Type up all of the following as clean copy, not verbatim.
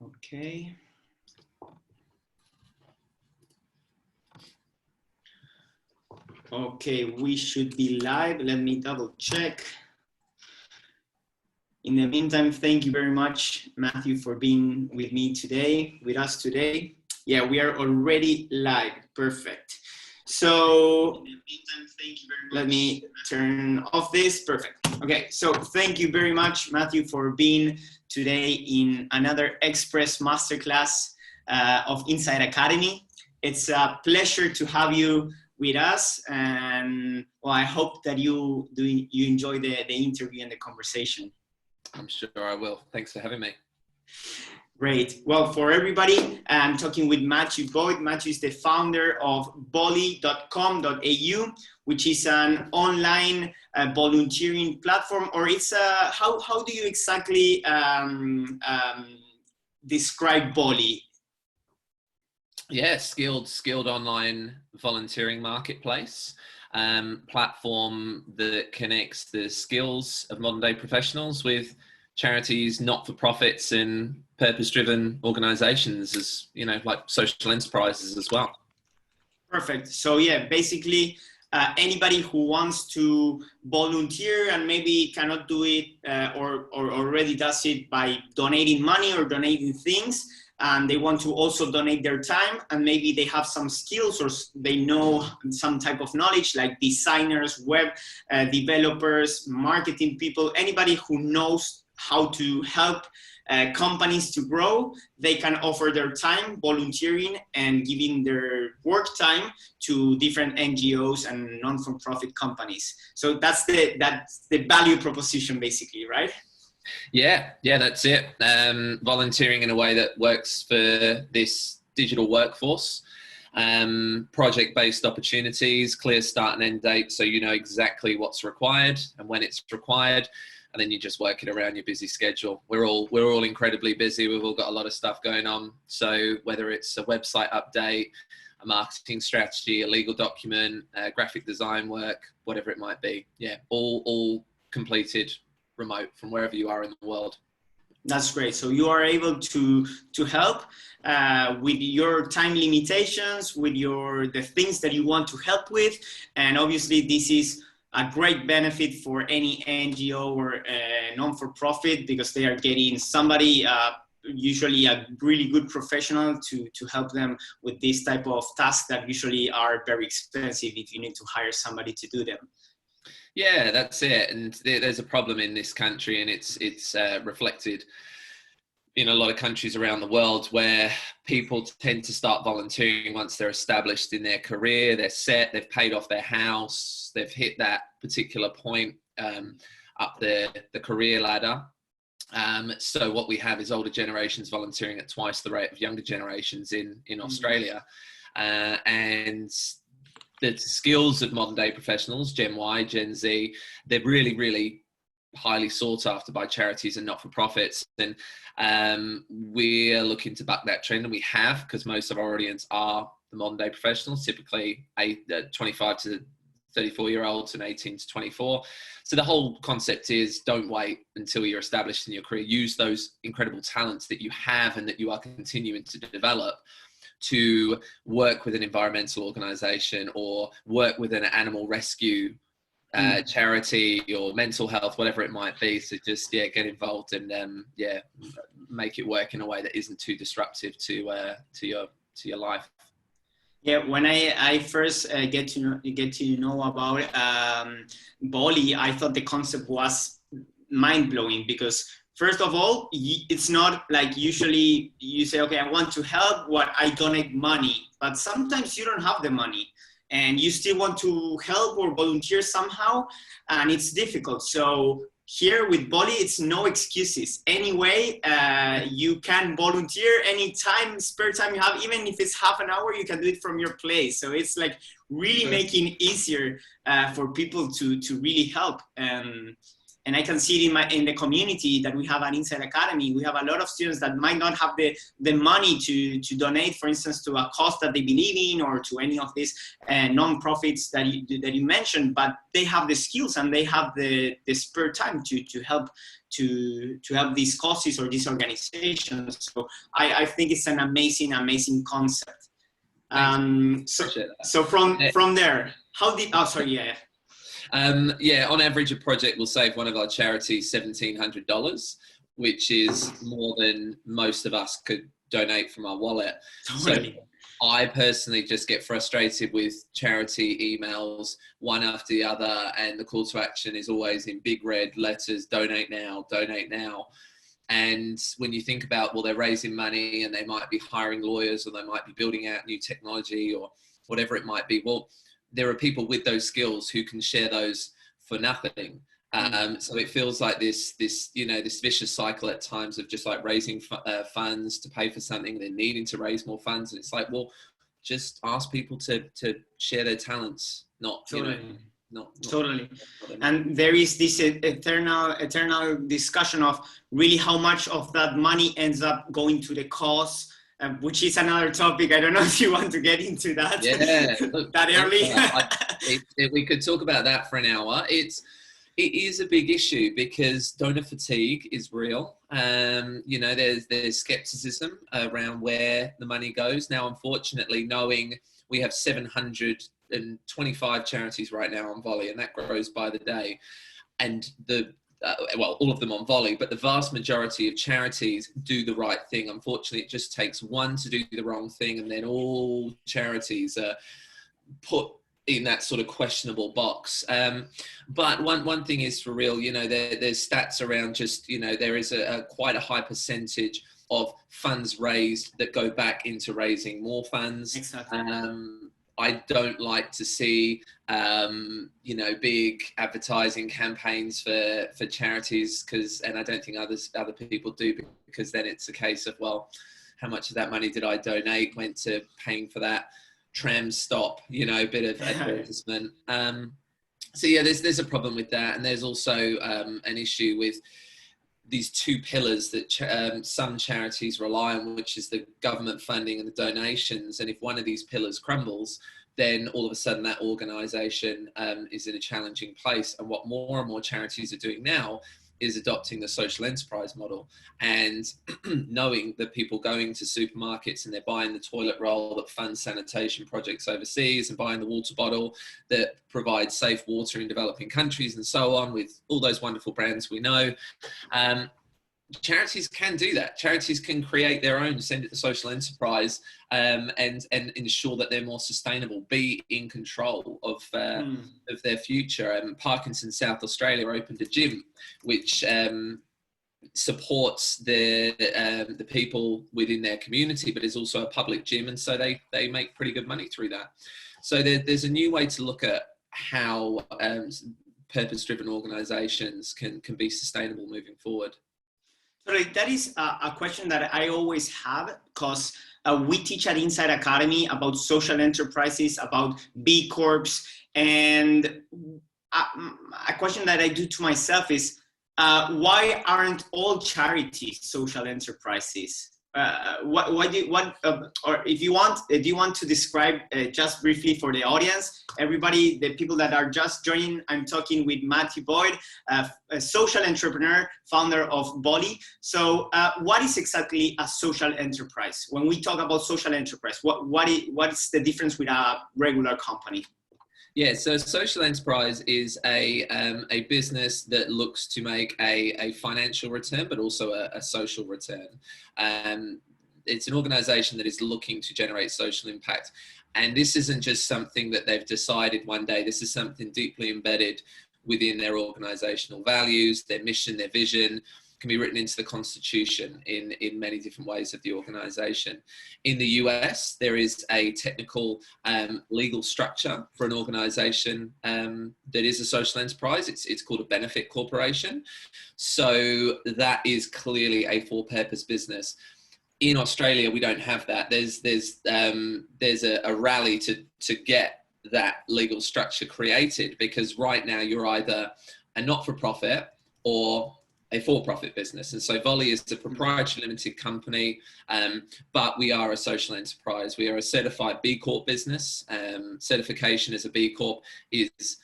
Okay. Okay, we should be live. Let me double check. In the meantime, thank you very much, Matthew, for being with us today. Yeah, we are already live. Perfect. So in the meantime, thank you very much. Let me turn off this. Perfect. Okay, so thank you very much, Matthew, for being today in another XPRESS Masterclass of Inside Academy. It's a pleasure to have you with us, and well, I hope that you enjoy the interview and the conversation. I'm sure I will. Thanks for having me. Great. Well, for everybody, I'm talking with Matthew Boyd. Matthew is the founder of Vollie.com.au, which is an online volunteering platform, or it's how do you exactly describe Vollie? Yeah, skilled online volunteering marketplace. Platform that connects the skills of modern day professionals with charities, not-for-profits and purpose-driven organizations, as you know, like social enterprises as well. Perfect. So yeah, basically anybody who wants to volunteer and maybe cannot do it or already does it by donating money or donating things, and they want to also donate their time, and maybe they have some skills or they know some type of knowledge, like designers, web developers, marketing people, anybody who knows how to help companies to grow, they can offer their time volunteering and giving their work time to different NGOs and non-for-profit companies. So that's the value proposition, basically, right? Yeah, that's it. Volunteering in a way that works for this digital workforce. Project-based opportunities, clear start and end date, so you know exactly what's required and when it's required, and then you just work it around your busy schedule. We're all incredibly busy. We've all got a lot of stuff going on. So whether it's a website update, a marketing strategy, a legal document, graphic design work, whatever it might be, yeah, all completed remote from wherever you are in the world. That's great. So you are able to help with your time limitations, with the things that you want to help with, and obviously this is a great benefit for any NGO or non-for-profit, because they are getting somebody, usually a really good professional to help them with this type of tasks that usually are very expensive if you need to hire somebody to do them. Yeah, that's it. And there's a problem in this country, and it's reflected in a lot of countries around the world, where people tend to start volunteering once they're established in their career, they're set, they've paid off their house, they've hit that particular point up the career ladder. So what we have is older generations volunteering at twice the rate of younger generations in Australia. And the skills of modern day professionals, Gen Y, Gen Z, they're really, really highly sought after by charities and not-for-profits. And we're looking to buck that trend, and we have, because most of our audience are the modern day professionals, typically 25 to 34-year-olds and 18 to 24. So the whole concept is, don't wait until you're established in your career. Use those incredible talents that you have and that you are continuing to develop to work with an environmental organization or work with an animal rescue charity or mental health, whatever it might be. So just get involved and make it work in a way that isn't too disruptive to your life. Yeah, when I first get to know about Vollie, I thought the concept was mind-blowing, because first of all, it's not like usually you say, okay, I want to help, I donate money, but sometimes you don't have the money and you still want to help or volunteer somehow, and it's difficult. So here with Vollie, it's no excuses. Anyway, you can volunteer anytime, spare time you have, even if it's half an hour, you can do it from your place. So it's like really making it easier for people to really help. And I can see it in the community that we have at Inside Academy. We have a lot of students that might not have the money to donate, for instance, to a cause that they believe in, or to any of these non-profits that you mentioned, but they have the skills and they have the spare time to help these causes or these organizations. So I think it's an amazing concept. So from there, how did, oh, sorry, yeah. On average, a project will save one of our charities $1,700, which is more than most of us could donate from our wallet. Totally. So I personally just get frustrated with charity emails, one after the other, and the call to action is always in big red letters: donate now, donate now. And when you think about, well, they're raising money and they might be hiring lawyers, or they might be building out new technology, or whatever it might be, well, there are people with those skills who can share those for nothing. So it feels like this vicious cycle at times of just like raising funds to pay for something, then needing to raise more funds. And it's like, well, just ask people to share their talents, not, totally. Totally. And there is this eternal discussion of really how much of that money ends up going to the cause, which is another topic. I don't know if you want to get into that. Yeah, look, that early. We could talk about that for an hour. It is a big issue because donor fatigue is real. There's skepticism around where the money goes. Now, unfortunately, knowing we have 725 charities right now on Vollie, and that grows by the day, and all of them on Vollie, but the vast majority of charities do the right thing. Unfortunately, it just takes one to do the wrong thing, and then all charities are put in that sort of questionable box. But one thing is for real, there's stats around just, there is quite a high percentage of funds raised that go back into raising more funds. Exactly. I don't like to see, big advertising campaigns for charities, and I don't think other people do, because then it's a case of, well, how much of that money did I donate went to paying for that tram stop, a bit of advertisement. So yeah, there's a problem with that. And there's also an issue with these two pillars that some charities rely on, which is the government funding and the donations. And if one of these pillars crumbles, then all of a sudden that organization is in a challenging place. And what more and more charities are doing now is adopting the social enterprise model, and knowing that people going to supermarkets and they're buying the toilet roll that funds sanitation projects overseas, and buying the water bottle that provides safe water in developing countries, and so on, with all those wonderful brands we know. Charities can do that. Charities can create their own social enterprise and ensure that they're more sustainable, be in control of their future. Parkinson's South Australia opened a gym which supports the people within their community, but is also a public gym, and so they make pretty good money through that. So there's a new way to look at how purpose-driven organizations can be sustainable moving forward. So that is a question that I always have, because we teach at Inside Academy about social enterprises, about B Corps, and a question that I do to myself is, why aren't all charities social enterprises? Or if you want, do you want to describe just briefly for the audience, everybody, the people that are just joining? I'm talking with Matthew Boyd, a social entrepreneur, founder of Vollie. So what is exactly a social enterprise? When we talk about social enterprise, what is the difference with a regular company? Yeah, so social enterprise is a business that looks to make a financial return, but also a social return. It's an organization that is looking to generate social impact. And this isn't just something that they've decided one day. This is something deeply embedded within their organizational values, their mission, their vision. Can be written into the constitution in many different ways of the organization. In the US, there is a technical legal structure for an organization that is a social enterprise. It's called a benefit corporation. So that is clearly a for-purpose business. In Australia, we don't have that. There's a rally to get that legal structure created, because right now you're either a not-for-profit or a for-profit business. And so Vollie is a proprietary limited company, but we are a social enterprise. We are a certified B Corp business. Certification as a B Corp is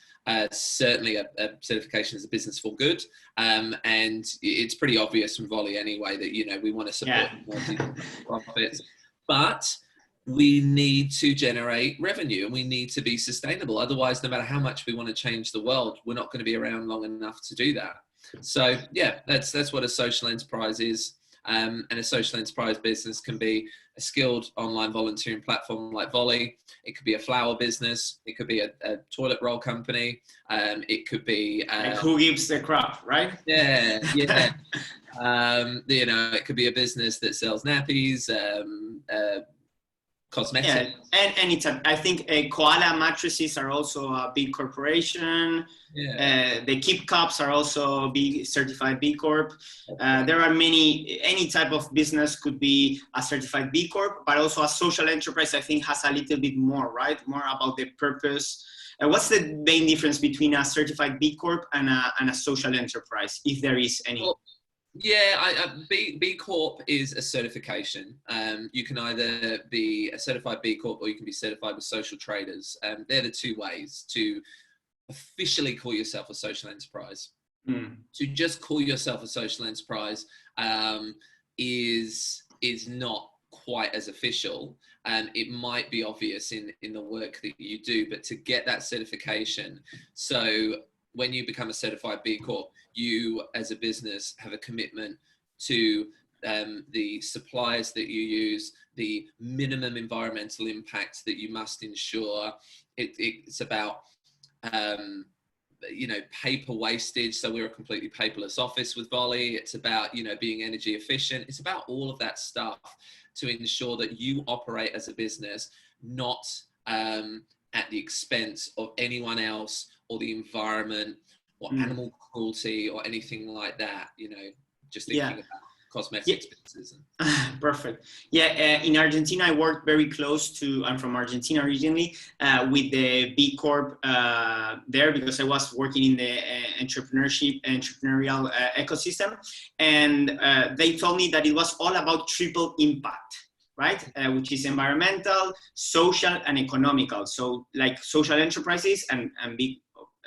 certainly a certification as a business for good. And it's pretty obvious from Vollie anyway that, you know, we want to support profits, but we need to generate revenue and we need to be sustainable. Otherwise, no matter how much we want to change the world, we're not going to be around long enough to do that. So yeah, that's what a social enterprise is. And a social enterprise business can be a skilled online volunteering platform like Vollie. It could be a flower business. It could be a toilet roll company. It could be like who gives the crap, right? Yeah. You know, it could be a business that sells nappies, cosmetics. Yeah, and it's I think Koala mattresses are also a big corporation. Yeah. The Keep Cups are also certified B Corp. There are any type of business could be a certified B Corp, but also a social enterprise, I think, has a little bit more, right? More about the purpose. What's the main difference between a certified B Corp and a social enterprise, if there is any? Well, yeah, B Corp is a certification. You can either be a certified B Corp or you can be certified with social traders. They're the two ways to officially call yourself a social enterprise. To just call yourself a social enterprise is not quite as official. It might be obvious in the work that you do, but to get that certification, so when you become a certified B Corp, you as a business have a commitment to the suppliers that you use, the minimum environmental impact that you must ensure. It's about, you know, paper wastage. So we're a completely paperless office with Vollie. It's about, you know, being energy efficient. It's about all of that stuff to ensure that you operate as a business, not at the expense of anyone else or the environment or animal cruelty or anything like that, you know, just thinking about cosmetic expenses. Perfect. Yeah, in Argentina, I worked very close to, I'm from Argentina originally, with the B Corp there, because I was working in the entrepreneurial ecosystem. And they told me that it was all about triple impact, right? Which is environmental, social, and economical. So like social enterprises and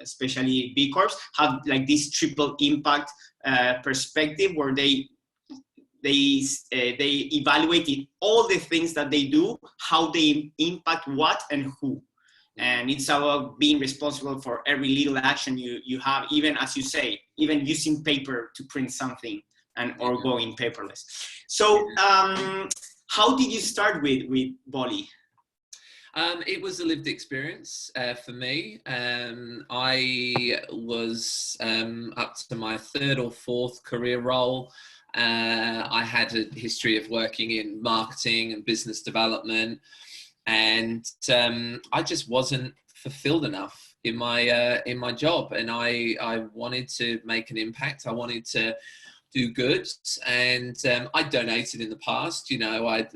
especially B Corps have like this triple impact perspective where they evaluated all the things that they do, how they impact what and who. And it's about being responsible for every little action you have, even as you say, even using paper to print something or going paperless. So how did you start with Vollie? It was a lived experience for me. I was up to my third or fourth career role. I had a history of working in marketing and business development, and I just wasn't fulfilled enough in my job. And I wanted to make an impact. I wanted to do good, and I donated in the past. You know, I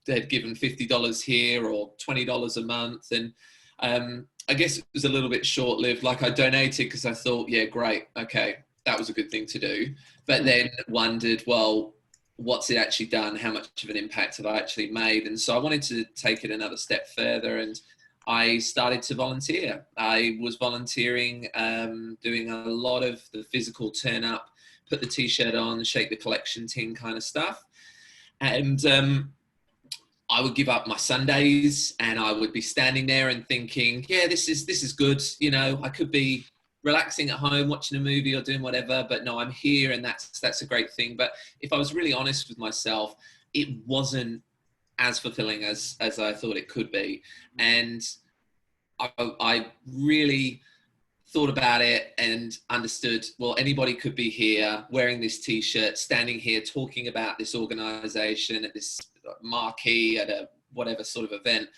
had given $50 here or $20 a month, and I guess it was a little bit short-lived. Like, I donated because I thought, yeah, great, okay, that was a good thing to do, but then wondered, well, what's it actually done? How much of an impact have I actually made? And so I wanted to take it another step further, and I started to volunteer. I was volunteering, doing a lot of the physical turn up, put the t-shirt on, shake the collection tin kind of stuff. And I would give up my Sundays, and I would be standing there and thinking, yeah, this is good. You know, I could be relaxing at home, watching a movie or doing whatever, but no, I'm here, and that's a great thing. But if I was really honest with myself, it wasn't as fulfilling as I thought it could be. And I really thought about it and understood, well, anybody could be here wearing this t-shirt, standing here talking about this organization at this marquee at a whatever sort of event.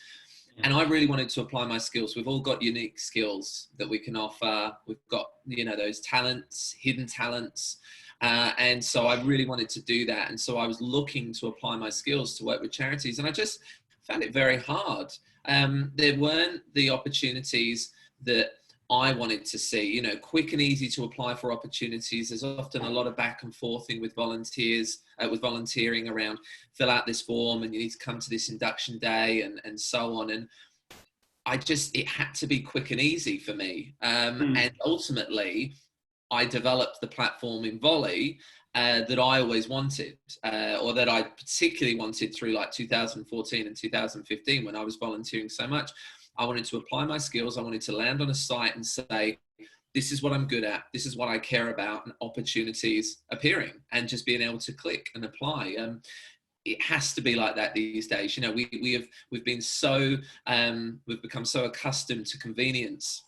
And I really wanted to apply my skills. We've all got unique skills that we can offer. We've got, you know, those talents, hidden talents. And so I really wanted to do that. And so I was looking to apply my skills to work with charities, and I just found it very hard. There weren't the opportunities that I wanted to see, you know, quick and easy to apply for opportunities. There's often a lot of back and forthing with volunteers, with volunteering around fill out this form and you need to come to this induction day and so on. And it had to be quick and easy for me. And ultimately, I developed the platform in Vollie that I always wanted, or that I particularly wanted through like 2014 and 2015 when I was volunteering so much. I wanted to apply my skills. I wanted to land on a site and say, this is what I'm good at. This is what I care about, and opportunities appearing and just being able to click and apply. It has to be like that these days. You know, we've become so accustomed to convenience.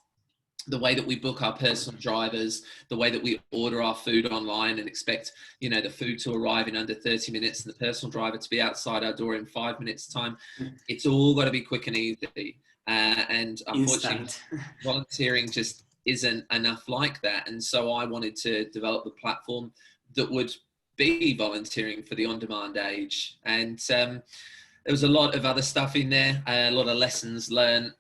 The way that we book our personal drivers, the way that we order our food online and expect, you know, the food to arrive in under 30 minutes and the personal driver to be outside our door in 5 minutes time. It's all got to be quick and easy. And unfortunately, volunteering just isn't enough like that. And so I wanted to develop the platform that would be volunteering for the on-demand age. And there was a lot of other stuff in there, a lot of lessons learned.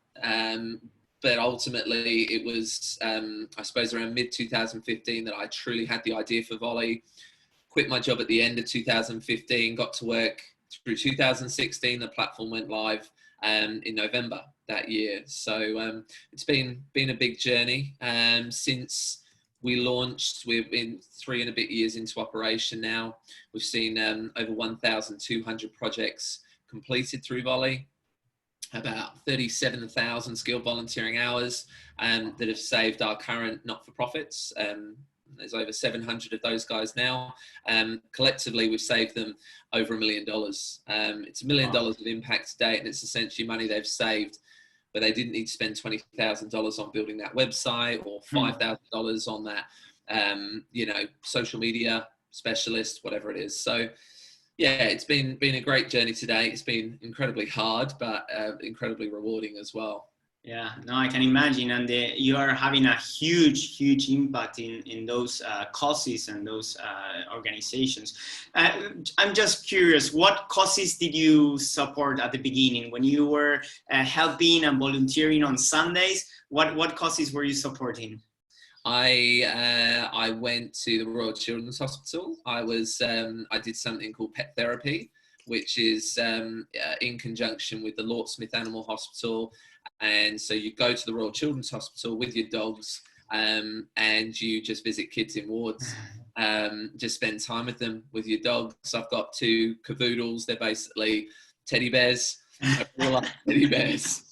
But ultimately, it was, I suppose, around mid-2015 that I truly had the idea for Vollie. Quit my job at the end of 2015, got to work through 2016. The platform went live in November that year. So it's been a big journey. Since we launched, we've been 3 and a bit years into operation now. We've seen over 1,200 projects completed through Vollie. About 37,000 skilled volunteering hours that have saved our current not-for-profits. There's over 700 of those guys now. Collectively, we've saved them over $1 million. It's $1 million of impact to date, and it's essentially money they've saved, but they didn't need to spend $20,000 on building that website or $5,000 on that, you know, social media specialist, whatever it is. So, yeah, it's been a great journey today. It's been incredibly hard, but incredibly rewarding as well. Yeah, no, I can imagine. And you are having a huge impact in those causes and those organizations. I'm just curious, what causes did you support at the beginning when you were helping and volunteering on Sundays? What causes were you supporting? I went to the Royal Children's Hospital. I did something called pet therapy, which is in conjunction with the Lort Smith Animal Hospital. And so you go to the Royal Children's Hospital with your dogs, and you just visit kids in wards, just spend time with them, with your dogs. I've got 2 cavoodles. They're basically teddy bears, real life teddy bears.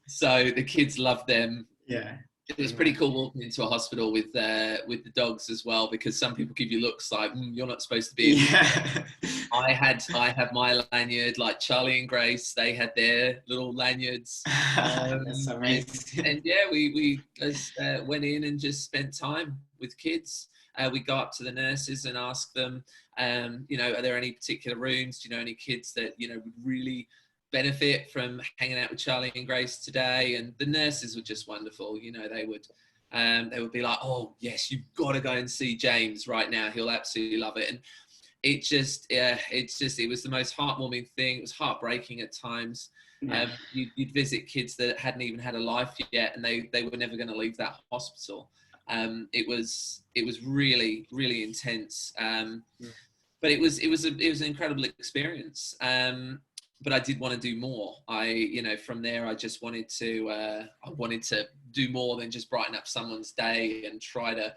So the kids love them. Yeah. It was pretty cool walking into a hospital with the dogs as well, because some people give you looks like you're not supposed to be. Yeah. I had my lanyard, like Charlie and Grace. They had their little lanyards. That's amazing. And yeah, we just went in and just spent time with kids. We go up to the nurses and ask them, you know, are there any particular rooms? Do you know any kids that, you know, would really benefit from hanging out with Charlie and Grace today? And the nurses were just wonderful. You know, they would be like, oh yes, you've got to go and see James right now. He'll absolutely love it. And it was the most heartwarming thing. It was heartbreaking at times. Yeah. You'd visit kids that hadn't even had a life yet, and they were never going to leave that hospital. It was really, really intense. But it was an incredible experience. But I did want to do more. From there, I just wanted to do more than just brighten up someone's day and try to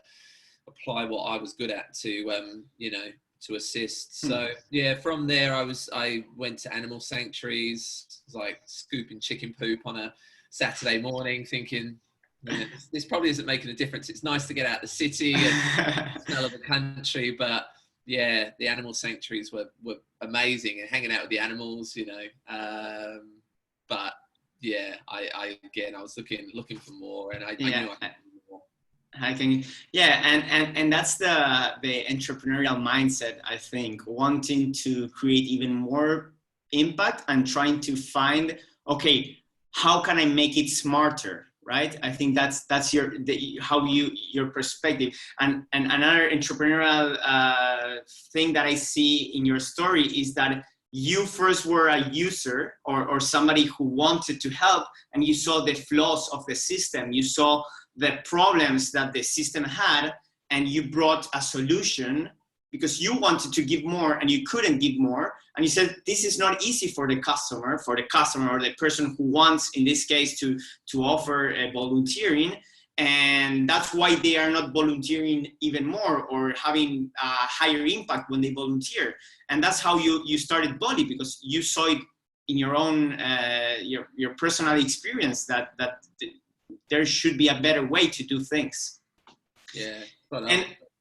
apply what I was good at to assist. So yeah, from there I went to animal sanctuaries, like scooping chicken poop on a Saturday morning, thinking, this probably isn't making a difference. It's nice to get out of the city and smell of the country, but yeah, the animal sanctuaries were amazing, and hanging out with the animals, but yeah, I was looking for more, and I knew I could do more. And that's the entrepreneurial mindset, I think, wanting to create even more impact and trying to find, okay, how can I make it smarter? Right? I think that's your perspective. And another entrepreneurial thing that I see in your story is that you first were a user or somebody who wanted to help, and you saw the flaws of the system, you saw the problems that the system had, and you brought a solution because you wanted to give more and you couldn't give more. And you said, this is not easy for the customer or the person who wants, in this case, to offer volunteering. And that's why they are not volunteering even more or having a higher impact when they volunteer. And that's how you started Vollie, because you saw it in your own, your personal experience that there should be a better way to do things. Yeah, well,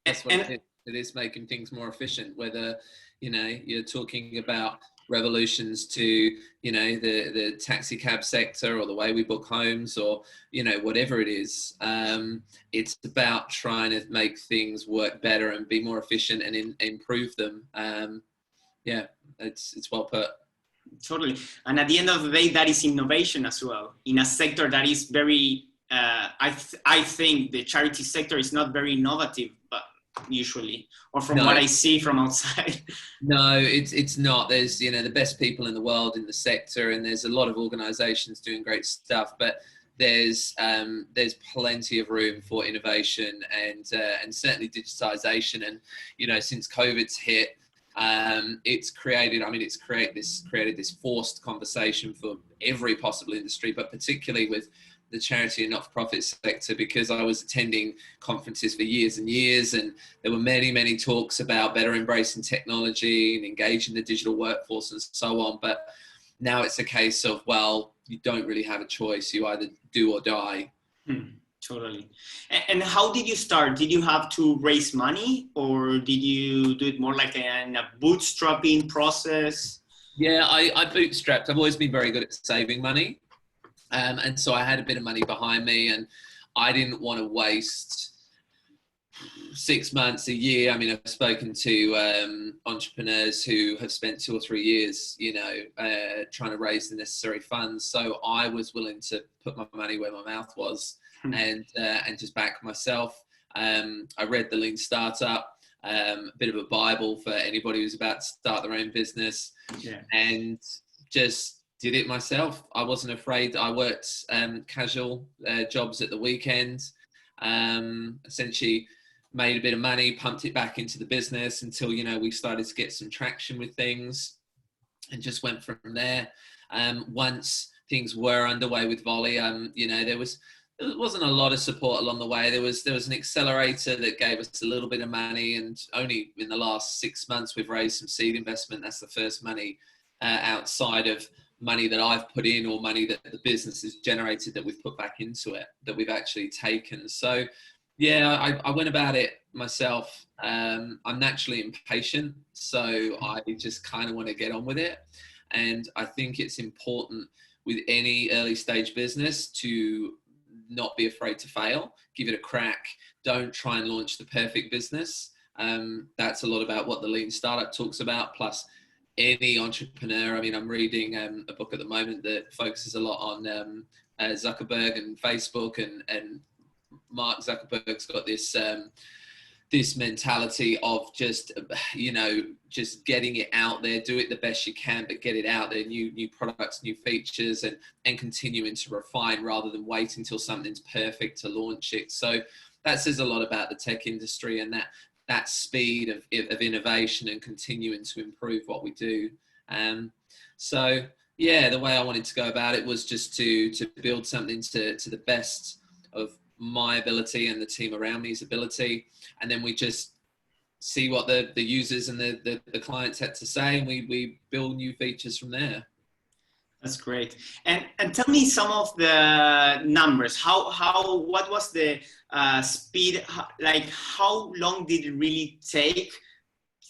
that's what it is, making things more efficient, whether, you know, you're talking about revolutions to, you know, the taxi cab sector or the way we book homes or, you know, whatever it is. It's about trying to make things work better and be more efficient and improve them. Yeah, it's well put. Totally. And at the end of the day, that is innovation as well in a sector that is very, I think the charity sector is not very innovative, but usually, or from what I see from outside. No, it's not. There's, you know, the best people in the world in the sector, and there's a lot of organizations doing great stuff, but there's plenty of room for innovation and certainly digitization. And, you know, since COVID's hit, it's created this forced conversation for every possible industry, but particularly with the charity and not-for-profit sector, because I was attending conferences for years and years, and there were many talks about better embracing technology and engaging the digital workforce and so on. But now it's a case of, well, you don't really have a choice. You either do or die. Totally. And how did you start? Did you have to raise money, or did you do it more like a bootstrapping process? Yeah, I bootstrapped. I've always been very good at saving money. And so I had a bit of money behind me, and I didn't want to waste 6 months, a year. I mean, I've spoken to entrepreneurs who have spent 2 or 3 years, you know, trying to raise the necessary funds. So I was willing to put my money where my mouth was and just back myself. I read The Lean Startup, a bit of a Bible for anybody who's about to start their own business, and just did it myself. I wasn't afraid. I worked casual jobs at the weekend, essentially made a bit of money, pumped it back into the business until, you know, we started to get some traction with things, and just went from there. Once things were underway with Vollie, you know, there wasn't a lot of support along the way. There was an accelerator that gave us a little bit of money, and only in the last 6 months we've raised some seed investment. That's the first money outside of money that I've put in or money that the business has generated that we've put back into it, that we've actually taken. So yeah, I went about it myself. I'm naturally impatient, so I just kind of want to get on with it. And I think it's important with any early stage business to not be afraid to fail. Give it a crack. Don't try and launch the perfect business. That's a lot about what the Lean Startup talks about, plus any entrepreneur. I mean, I'm reading a book at the moment that focuses a lot on Zuckerberg and Facebook, and Mark Zuckerberg's got this mentality of just, you know, just getting it out there, do it the best you can, but get it out there, new products, new features, and continuing to refine rather than wait until something's perfect to launch it. So that says a lot about the tech industry, and that speed of innovation and continuing to improve what we do. So yeah, the way I wanted to go about it was just to build something to the best of my ability and the team around me's ability, and then we just see what the users and the clients had to say, and we build new features from there. That's great. And tell me some of the numbers. What was the speed? Like, how long did it really take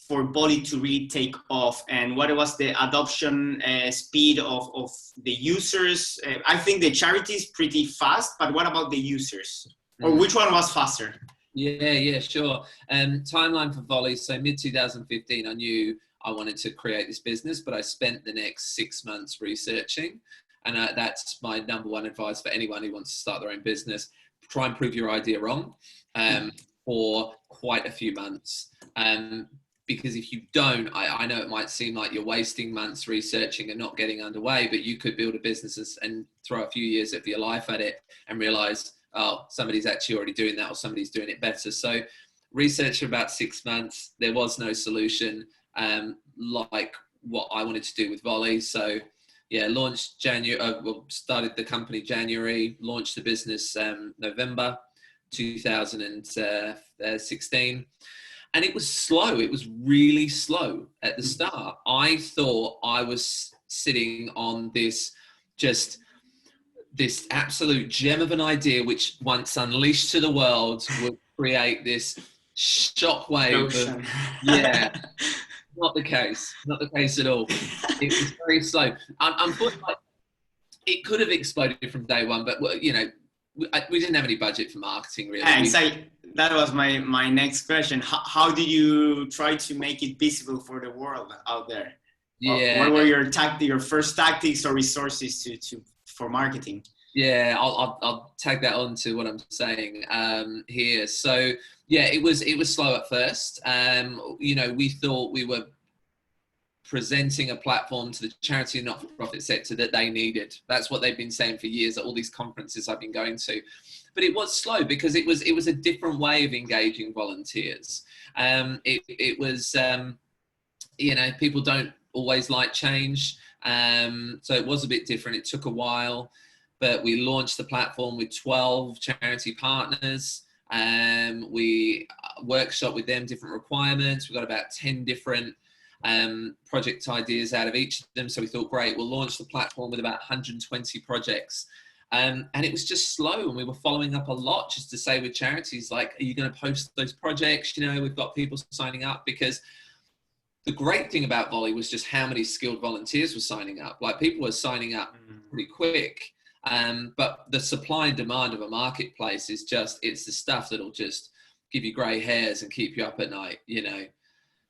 for Vollie to really take off? And what was the adoption speed of the users? I think the charity is pretty fast, but what about the users? Or which one was faster? Yeah, sure. Timeline for Vollie. So mid-2015, I knew I wanted to create this business, but I spent the next 6 months researching. And that's my number one advice for anyone who wants to start their own business. Try and prove your idea wrong for quite a few months. because if you don't, I know it might seem like you're wasting months researching and not getting underway, but you could build a business and throw a few years of your life at it and realize, oh, somebody's actually already doing that, or somebody's doing it better. So research for about 6 months. There was no solution like what I wanted to do with Vollie. So yeah, launched started the company January, launched the business November 2016. And it was slow. It was really slow at the start. I thought I was sitting on this absolute gem of an idea, which once unleashed to the world would create this shockwave of, yeah, not the case at all. It was very slow. Unfortunately, it could have exploded from day one, but we didn't have any budget for marketing, really. And so that was my next question. How did you try to make it visible for the world out there? Yeah. What were your first tactics or resources for marketing? Yeah, I'll tag that on to what I'm saying here. So yeah, it was slow at first. We thought we were presenting a platform to the charity and not-for-profit sector that they needed. That's what they've been saying for years at all these conferences I've been going to. But it was slow because it was a different way of engaging volunteers. It was people don't always like change, so it was a bit different. It took a while, but we launched the platform with 12 charity partners. We workshop with them different requirements. We got about 10 different project ideas out of each of them. So we thought, great, we'll launch the platform with about 120 projects. And it was just slow, and we were following up a lot just to say with charities, like, are you going to post those projects? We've got people signing up, because the great thing about Vollie was just how many skilled volunteers were signing up. Like, people were signing up pretty quick. But the supply and demand of a marketplace is it's the stuff that'll just give you grey hairs and keep you up at night,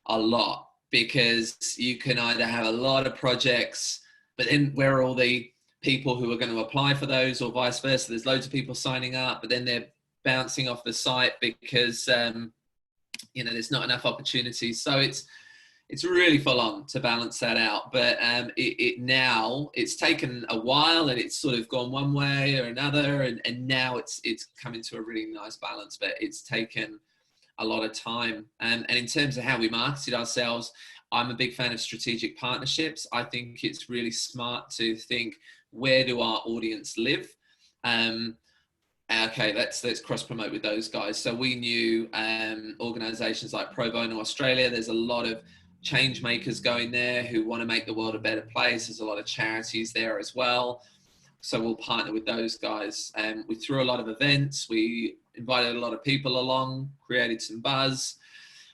a lot. Because you can either have a lot of projects, but then where are all the people who are going to apply for those, or vice versa? There's loads of people signing up, but then they're bouncing off the site because there's not enough opportunities. So it's really full on to balance that out. But now it's taken a while, and it's sort of gone one way or another, and now it's come into a really nice balance. But it's taken a lot of time. And in terms of how we marketed ourselves, I'm a big fan of strategic partnerships. I think it's really smart to think, where do our audience live? Okay, let's cross promote with those guys. So we knew organizations like Pro Bono Australia. There's a lot of change makers going there who want to make the world a better place. There's a lot of charities there as well. So we'll partner with those guys. We threw a lot of events. We invited a lot of people along, created some buzz,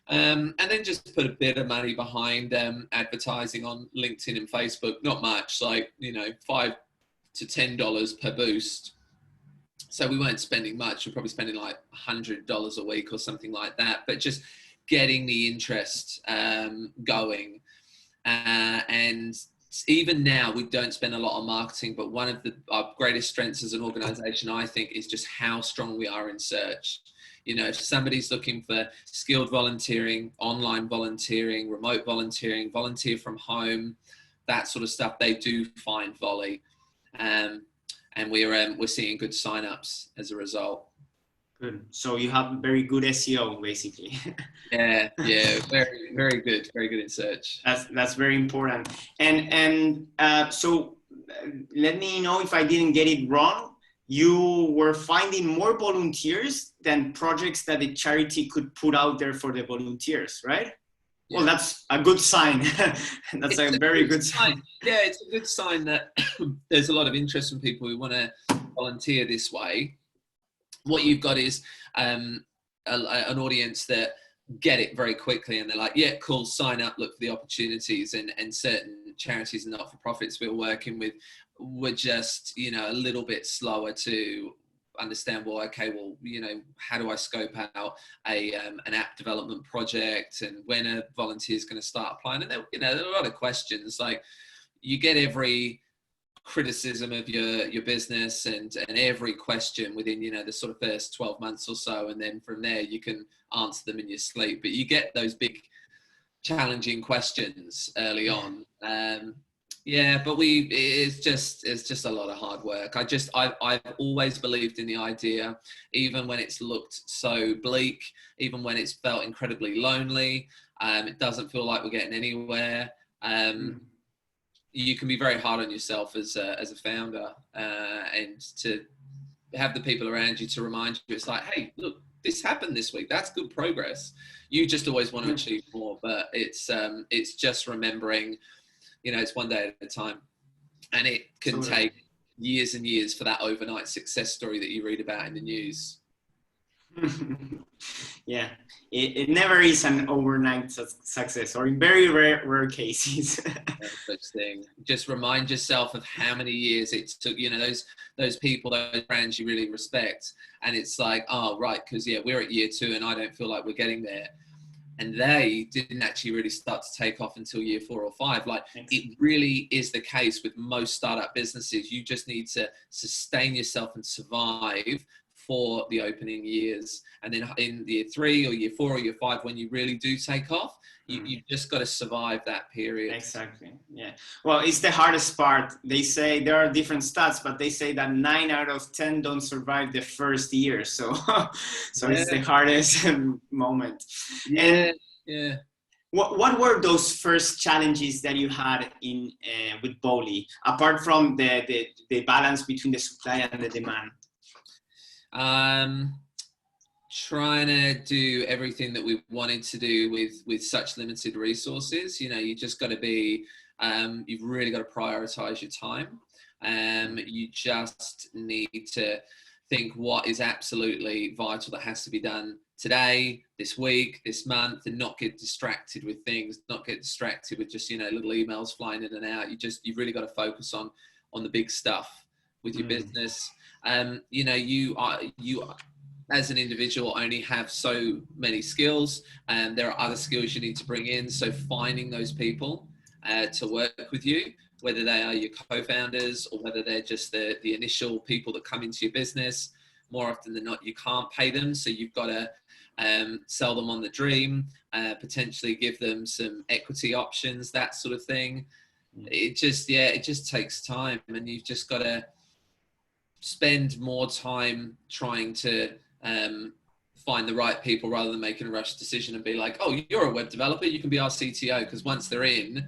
and then just put a bit of money behind advertising on LinkedIn and Facebook. Not much, like $5 to $10 per boost. So we weren't spending much. We're probably spending like $100 a week or something like that. But just getting the interest going, and even now we don't spend a lot on marketing, but one of our greatest strengths as an organization, I think, is just how strong we are in search. If somebody's looking for skilled volunteering, online volunteering, remote volunteering, volunteer from home, that sort of stuff, they do find Vollie. And we're seeing good signups as a result. Good. So you have very good SEO, basically. Yeah, very, very good in search. That's very important. And so let me know if I didn't get it wrong. You were finding more volunteers than projects that the charity could put out there for the volunteers, right? Yeah. Well, that's a good sign. That's a very good sign. Yeah, it's a good sign that there's a lot of interest from people who want to volunteer this way. What you've got is an audience that get it very quickly, and they're like, yeah, cool, sign up, look for the opportunities. And certain charities and not-for-profits we were working with were just, a little bit slower to understand, how do I scope out an app development project, and when a volunteer is going to start applying? And there are a lot of questions. Like, you get every criticism of your business and every question within the sort of first 12 months or so, and then from there you can answer them in your sleep. But you get those big challenging questions early on. Yeah, but it's just a lot of hard work. I've always believed in the idea, even when it's looked so bleak, even when it's felt incredibly lonely. It doesn't feel like we're getting anywhere. You can be very hard on yourself as a founder, and to have the people around you to remind you, it's like, hey, look, this happened this week. That's good progress. You just always want to achieve more, but it's just remembering, it's one day at a time, and it can take years and years for that overnight success story that you read about in the news. Yeah, it never is an overnight success, or in very rare cases. No such thing. Just remind yourself of how many years it took, those people, those brands you really respect. And it's like, oh, right, because we're at year 2 and I don't feel like we're getting there. And they didn't actually really start to take off until year 4 or 5. Like, it really is the case with most startup businesses. You just need to sustain yourself and survive for the opening years. And then in year 3 or year 4 or year 5, when you really do take off, you've just got to survive that period. Exactly. Yeah. Well, it's the hardest part. They say there are different stats, but they say that 9 out of 10 don't survive the first year. So, it's the hardest moment. Yeah. What were those first challenges that you had with Vollie, apart from the balance between the supply and the demand? Trying to do everything that we wanted to do with such limited resources. You just got to be, you've really got to prioritize your time. You just need to think what is absolutely vital that has to be done today, this week, this month, and not get distracted with things, not get distracted with just, little emails flying in and out. You've really got to focus on the big stuff with your business. You as an individual only have so many skills, and there are other skills you need to bring in. So finding those people to work with you, whether they are your co-founders or whether they're just the initial people that come into your business, more often than not, you can't pay them. So you've got to sell them on the dream, potentially give them some equity options, that sort of thing. It just takes time, and you've just got to spend more time trying to find the right people rather than making a rush decision and be like, oh, you're a web developer, you can be our CTO. Because once they're in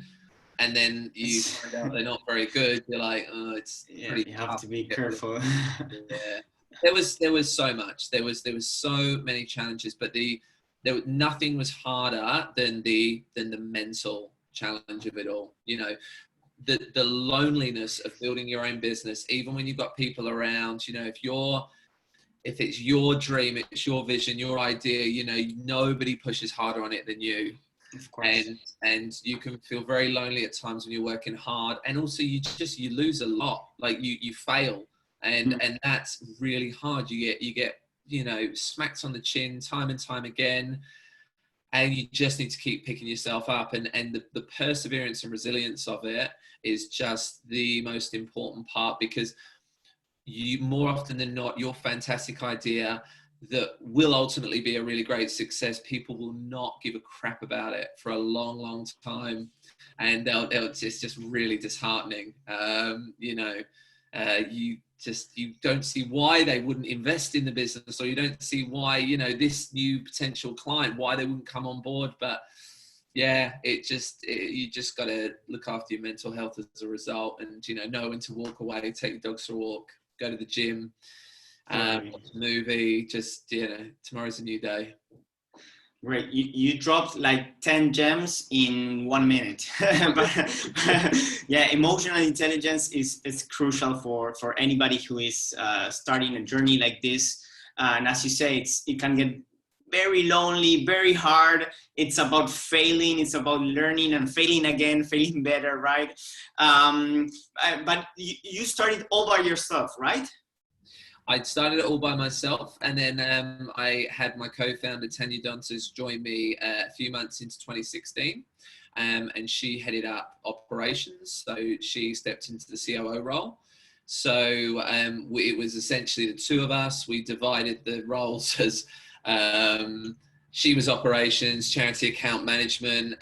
and then you find out they're not very good, you're like, oh, it's pretty you have to be careful. There was so much. There was so many challenges, but nothing was harder than the mental challenge of it all. The loneliness of building your own business, even when you've got people around, if it's your dream, it's your vision, your idea, nobody pushes harder on it than you. Of course. And you can feel very lonely at times when you're working hard. And also you lose a lot. Like you fail. And that's really hard. You get, smacked on the chin time and time again. And you just need to keep picking yourself up. And the perseverance and resilience of it is just the most important part, because you, more often than not, your fantastic idea that will ultimately be a really great success, people will not give a crap about it for a long, long time. And it's just really disheartening. You don't see why they wouldn't invest in the business, or you don't see why, this new potential client, why they wouldn't come on board. But yeah, you just got to look after your mental health as a result, and, know when to walk away, take your dogs for a walk, go to the gym, watch a movie, just, tomorrow's a new day. Great. You dropped like 10 gems in 1 minute. but yeah, emotional intelligence is crucial for anybody who is starting a journey like this. And as you say, it can get very lonely, very hard. It's about failing. It's about learning and failing again, failing better, right? But you started all by yourself, right? I started it all by myself, and then I had my co-founder Tanya Dontas join me a few months into 2016, and she headed up operations. So she stepped into the COO role. So it was essentially the two of us. We divided the roles as she was operations, charity account management,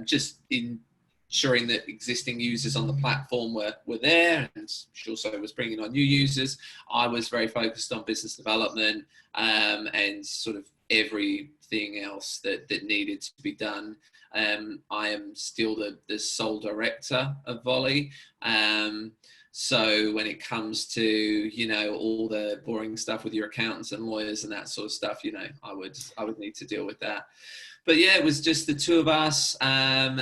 just ensuring that existing users on the platform were there, and she also was bringing on new users. I was very focused on business development and sort of everything else that needed to be done. I am still the sole director of Vollie. So when it comes to, you know, all the boring stuff with your accountants and lawyers and that sort of stuff, you know, I would need to deal with that. But yeah, it was just the two of us.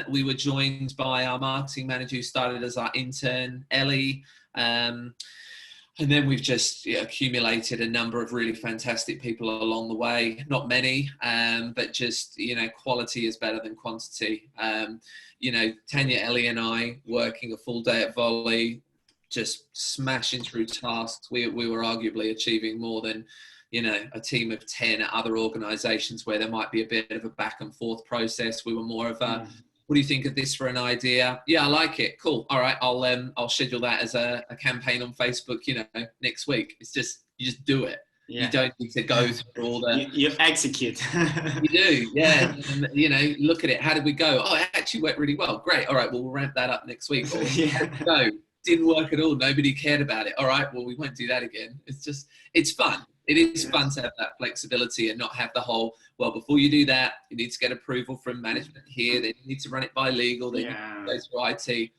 We were joined by our marketing manager, who started as our intern, Ellie. And then we've just accumulated a number of really fantastic people along the way. Not many, but just, you know, quality is better than quantity. You know, Tanya, Ellie and I working a full day at Vollie, just smashing through tasks. We were arguably achieving more than, you know, a team of 10 at other organizations where there might be a bit of a back and forth process. We were more of a, what do you think of this for an idea? Yeah, I like it. Cool. All right. I'll schedule that as a campaign on Facebook, you know, next week. It's just, you just do it. Yeah. You don't need to go through all the... You execute. You do, yeah. And, you know, look at it. How did we go? Oh, it actually went really well. Great. All right, well, we'll ramp that up next week. Or, go. Didn't work at all. Nobody cared about it. All right, well, we won't do that again. It's just, it's fun. It is fun to have that flexibility and not have the whole, well, before you do that, you need to get approval from management here. Then you need to run it by legal. Then you go through IT.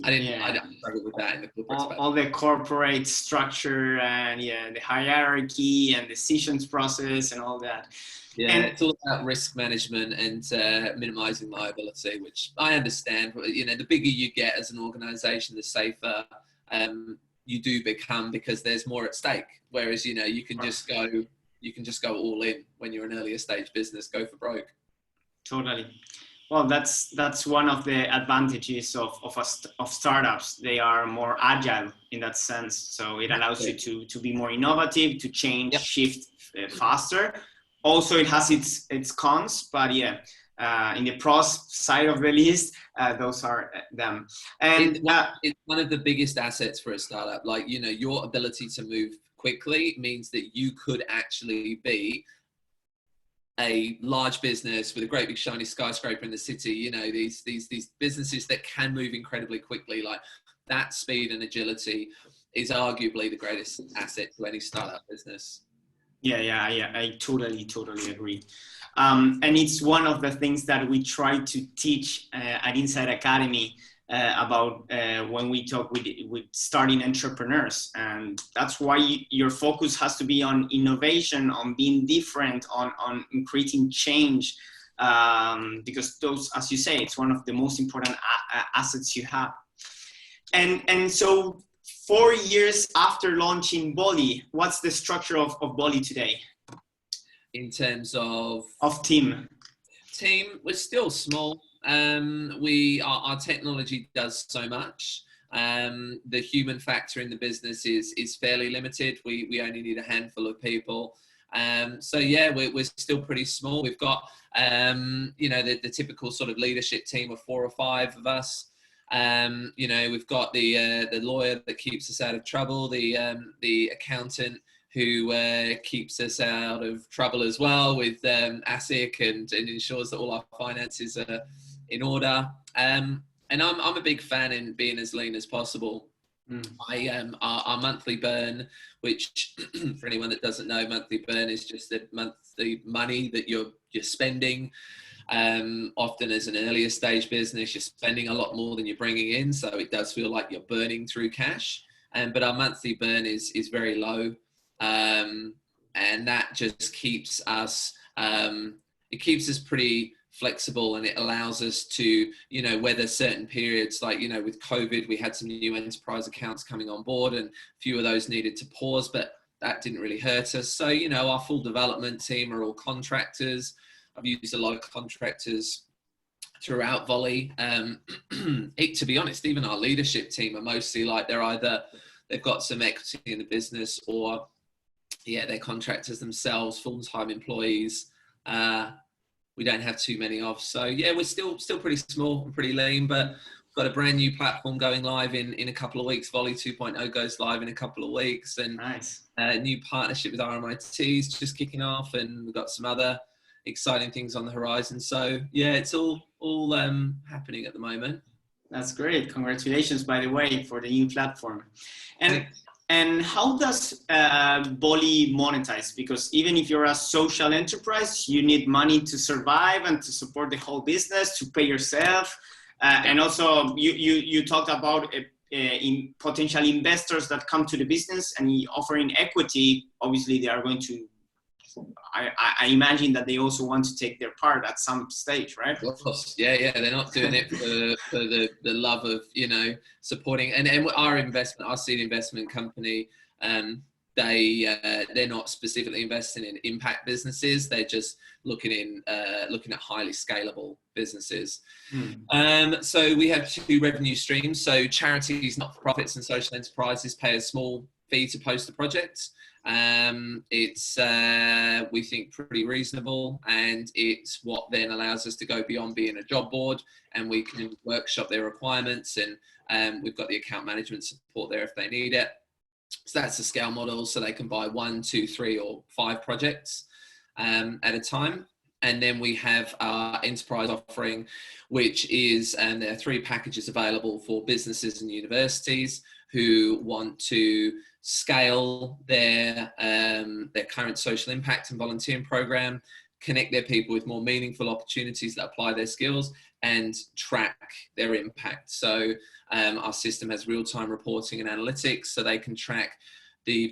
I didn't struggle with that in the corporate space. All the corporate structure and the hierarchy and decisions process and all that. Yeah, and it's all about risk management and minimizing liability, which I understand. You know, the bigger you get as an organization, the safer you do become, because there's more at stake. Whereas, you know, you can just go all in when you're an earlier stage business, go for broke. Totally. Well, that's one of the advantages of startups. They are more agile in that sense. So it allows you to be more innovative, to change, shift faster. Also, it has its cons, but in the pros side of the list, those are them. And it's one of the biggest assets for a startup. Like, you know, your ability to move quickly means that you could actually be a large business with a great big shiny skyscraper in the city. You know, these businesses that can move incredibly quickly. Like, that speed and agility is arguably the greatest asset to any startup business. Yeah, I totally agree. And it's one of the things that we try to teach at Inside Academy about when we talk with starting entrepreneurs. And that's why your focus has to be on innovation, on being different, on creating change, because those, as you say, it's one of the most important assets you have. And so 4 years after launching Vollie, what's the structure of Vollie today? In terms of team, we're still small. Our technology does so much. The human factor in the business is fairly limited. We only need a handful of people. So yeah, we're still pretty small. We've got you know, the typical sort of leadership team of 4 or 5 of us. You know, we've got the lawyer that keeps us out of trouble, the accountant who keeps us out of trouble as well with ASIC and ensures that all our finances are in order. And I'm a big fan in being as lean as possible. Our monthly burn, which for anyone that doesn't know, monthly burn is just the monthly money that you're spending. Often as an earlier stage business, you're spending a lot more than you're bringing in, so it does feel like you're burning through cash. But our monthly burn is very low, and that just keeps us pretty flexible, and it allows us to, you know, weather certain periods. Like, you know, with COVID, we had some new enterprise accounts coming on board, and a few of those needed to pause, but that didn't really hurt us. So, you know, our full development team are all contractors. I've used a lot of contractors throughout Vollie. To be honest, even our leadership team are mostly like, they've got some equity in the business, or they're contractors themselves, full-time employees. We don't have too many of. So yeah, we're still pretty small and pretty lean, but got a brand new platform going live in a couple of weeks. Vollie 2.0 goes live in a couple of weeks, and Nice. a new partnership with RMIT is just kicking off, and we've got some other exciting things on the horizon. So yeah, it's all happening at the moment. That's great. Congratulations, by the way, for the new platform. And Thanks. and how does Vollie monetize? Because even if you're a social enterprise, you need money to survive and to support the whole business, to pay yourself. And also, you talked about in potential investors that come to the business and offering equity. Obviously, they are going to. I imagine that they also want to take their part at some stage, right? Of course, yeah. They're not doing it for the love of, supporting. And our seed investment company, they're not specifically investing in impact businesses. They're just looking at highly scalable businesses. So we have two revenue streams. So charities, not-for-profits, and social enterprises pay a small fee to post a project. It's we think pretty reasonable, and it's what then allows us to go beyond being a job board, and we can workshop their requirements, and we've got the account management support there if they need it. So that's the scale model, so they can buy 1, 2, 3 or 5 projects at a time. And then we have our enterprise offering, which is, and there are 3 packages available for businesses and universities who want to scale their current social impact and volunteering program, connect their people with more meaningful opportunities that apply their skills, and track their impact. So our system has real-time reporting and analytics, so they can track their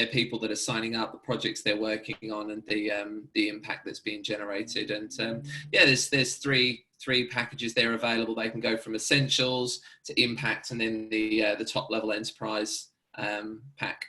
people that are signing up, the projects they're working on, and the impact that's being generated. And there's three packages there available. They can go from essentials to impact, and then the top level enterprise pack.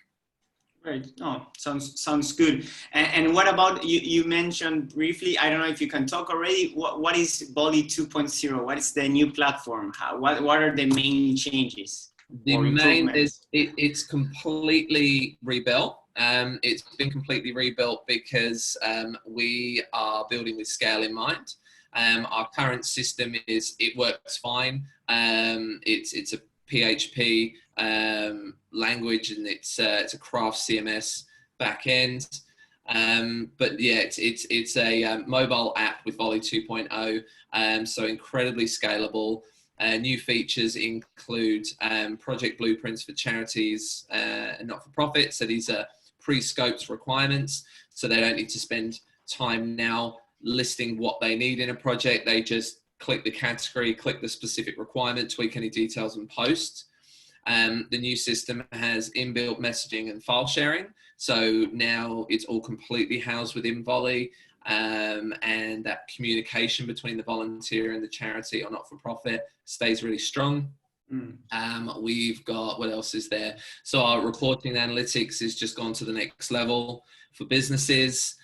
Right. Oh, sounds good. And what about you mentioned briefly, I don't know if you can talk already, what is Vollie 2.0? What is the new platform? What are the main changes? It's completely rebuilt. It's been completely rebuilt because we are building with scale in mind. Our current system it works fine. It's a PHP language, and it's a craft CMS backend. But yeah, it's a mobile app with Vollie 2.0, so incredibly scalable. New features include project blueprints for charities and not-for-profits. So these are pre-scoped requirements, so they don't need to spend time now listing what they need in a project. They just click the category, click the specific requirement, tweak any details, and post. The new system has inbuilt messaging and file sharing. So now it's all completely housed within Vollie, and that communication between the volunteer and the charity or not-for-profit stays really strong. We've got, what else is there? So our reporting analytics has just gone to the next level for businesses.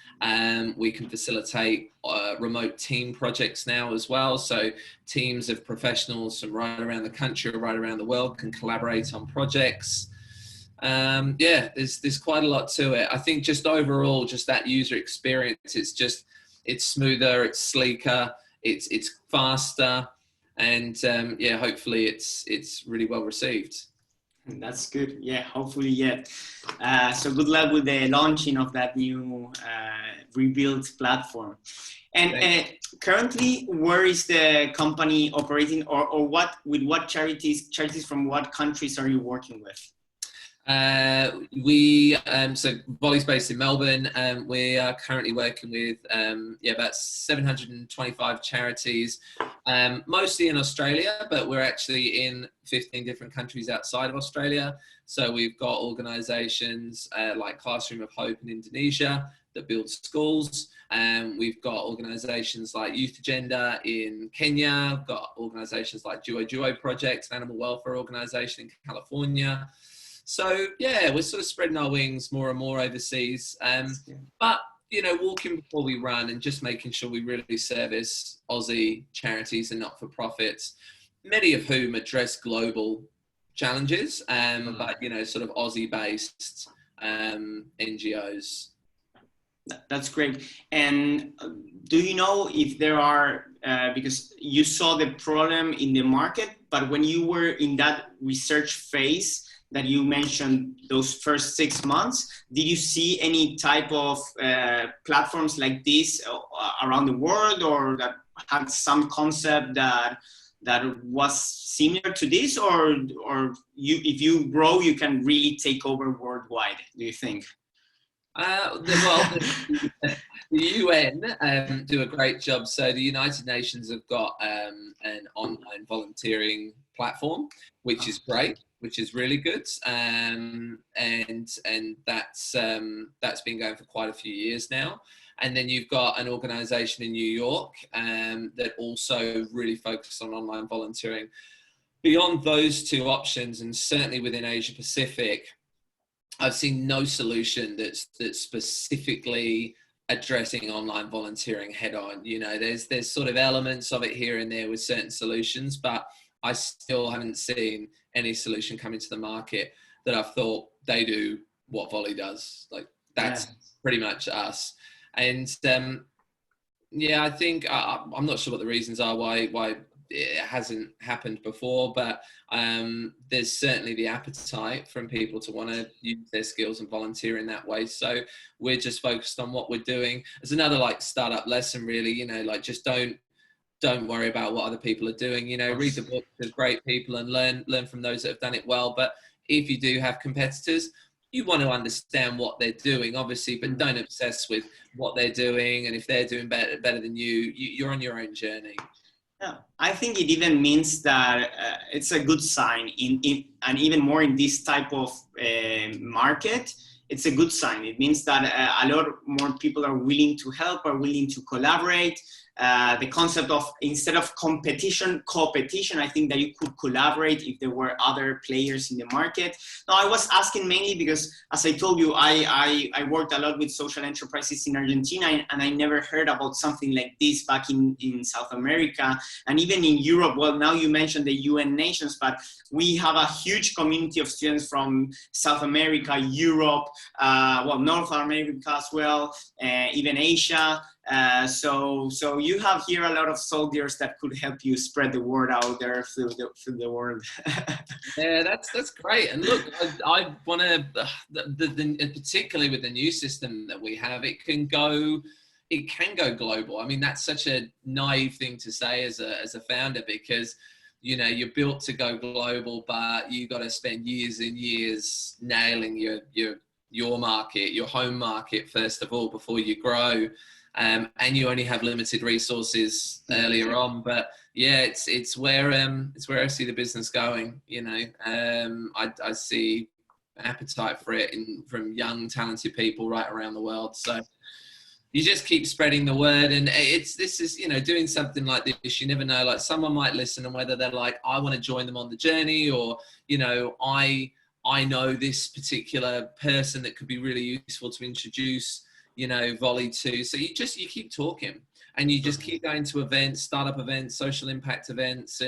We can facilitate remote team projects now as well. So teams of professionals from right around the country or right around the world can collaborate on projects. There's quite a lot to it. I think just overall, just that user experience, it's smoother, it's sleeker, it's faster, and hopefully it's really well received. That's good. Yeah, hopefully, yeah. So good luck with the launching of that new rebuilt platform. And currently, where is the company operating, or with what charities from what countries are you working with? So Vollie's based in Melbourne. We are currently working with about 725 charities, mostly in Australia, but we're actually in 15 different countries outside of Australia. So we've got organisations like Classroom of Hope in Indonesia that build schools. We've got organisations like Youth Agenda in Kenya. We've got organisations like Duo Duo Project, an animal welfare organisation in California. So yeah, we're sort of spreading our wings more and more overseas. But walking before we run, and just making sure we really service Aussie charities and not-for-profits, many of whom address global challenges, but sort of Aussie-based NGOs. That's great. And do you know if there are, because you saw the problem in the market, but when you were in that research phase that you mentioned, those first 6 months, did you see any type of platforms like this around the world, or that had some concept that was similar to this, or if you grow, you can really take over worldwide, do you think? The UN do a great job. So the United Nations have got an online volunteering platform, which is great, which is really good, and that's been going for quite a few years now. And then you've got an organisation in New York that also really focuses on online volunteering. Beyond those two options, and certainly within Asia Pacific, I've seen no solution that's specifically addressing online volunteering head on. You know, there's sort of elements of it here and there with certain solutions, but I still haven't seen any solution coming to the market that I've thought they do what Vollie does. Like, that's pretty much us. And I think I'm not sure what the reasons are why it hasn't happened before, but there's certainly the appetite from people to want to use their skills and volunteer in that way. So we're just focused on what we're doing. There's another like startup lesson, really, you know, like just don't worry about what other people are doing. You know, read the books of great people and learn from those that have done it well. But if you do have competitors, you want to understand what they're doing, obviously, but don't obsess with what they're doing. And if they're doing better than you, you're on your own journey. Yeah, I think it even means that it's a good sign and even more in this type of market, it's a good sign. It means that a lot more people are willing to help, are willing to collaborate. The concept of, instead of competition, I think that you could collaborate if there were other players in the market. Now, I was asking mainly because, as I told you, I worked a lot with social enterprises in Argentina, and I never heard about something like this back in South America, and even in Europe. Well, now you mentioned the UN nations, but we have a huge community of students from South America, Europe, North America as well, even Asia. So you have here a lot of soldiers that could help you spread the word out there through the world. Yeah, that's great. And look, I want to, particularly with the new system that we have, it can go global. I mean, that's such a naive thing to say as a founder, because you know, you're built to go global, but you got to spend years and years nailing your market, your home market first of all, before you grow. And you only have limited resources earlier on, but yeah, it's where I see the business going. You know, I see appetite for it from young, talented people right around the world. So you just keep spreading the word, and this is, you know, doing something like this. You never know, like someone might listen, and whether they're like, I want to join them on the journey, or you know, I know this particular person that could be really useful to introduce, you know, Vollie to. So you keep talking, and you just keep going to events, startup events, social impact events,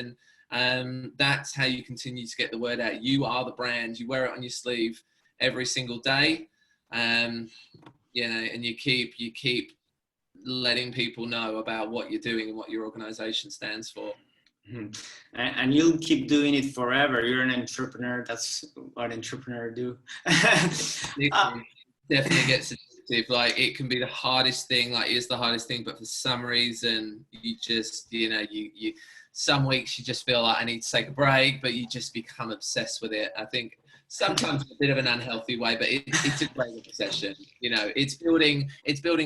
and that's how you continue to get the word out. You are the brand. You wear it on your sleeve every single day, you know, and you keep letting people know about what you're doing and what your organization stands for. Mm-hmm. And you'll keep doing it forever. You're an entrepreneur. That's what entrepreneurs do. Definitely gets addictive. Like, it can be the hardest thing. Like, it's the hardest thing, but for some reason, you just, you know, you some weeks you just feel like I need to take a break, but you just become obsessed with it. I think sometimes in a bit of an unhealthy way, but it's a great obsession. You know, it's building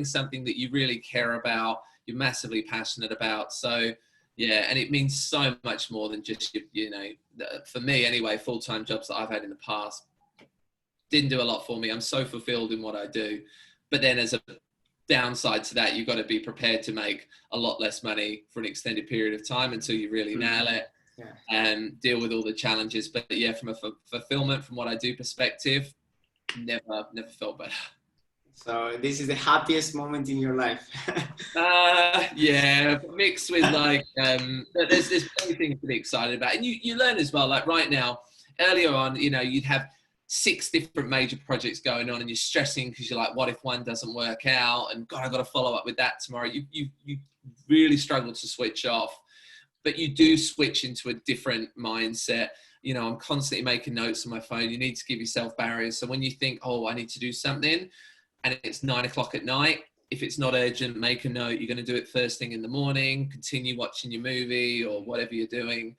something that you really care about, you're massively passionate about. So yeah, and it means so much more than just, you know, for me anyway, full-time jobs that I've had in the past didn't do a lot for me. I'm so fulfilled in what I do, but then as a downside to that, you've got to be prepared to make a lot less money for an extended period of time until you really nail it. Yeah. And deal with all the challenges. But yeah, from a fulfillment, from what I do perspective, never felt better. So this is the happiest moment in your life. Yeah, mixed with like, there's plenty of things to be excited about. And you learn as well, like right now, earlier on, you know, you'd have 6 different major projects going on and you're stressing because you're like, what if one doesn't work out? And God, I've got to follow up with that tomorrow. You really struggle to switch off. but you do switch into a different mindset. You know, I'm constantly making notes on my phone. You need to give yourself barriers. So when you think, oh, I need to do something, and it's 9 o'clock at night, if it's not urgent, make a note. You're going to do it first thing in the morning, continue watching your movie or whatever you're doing.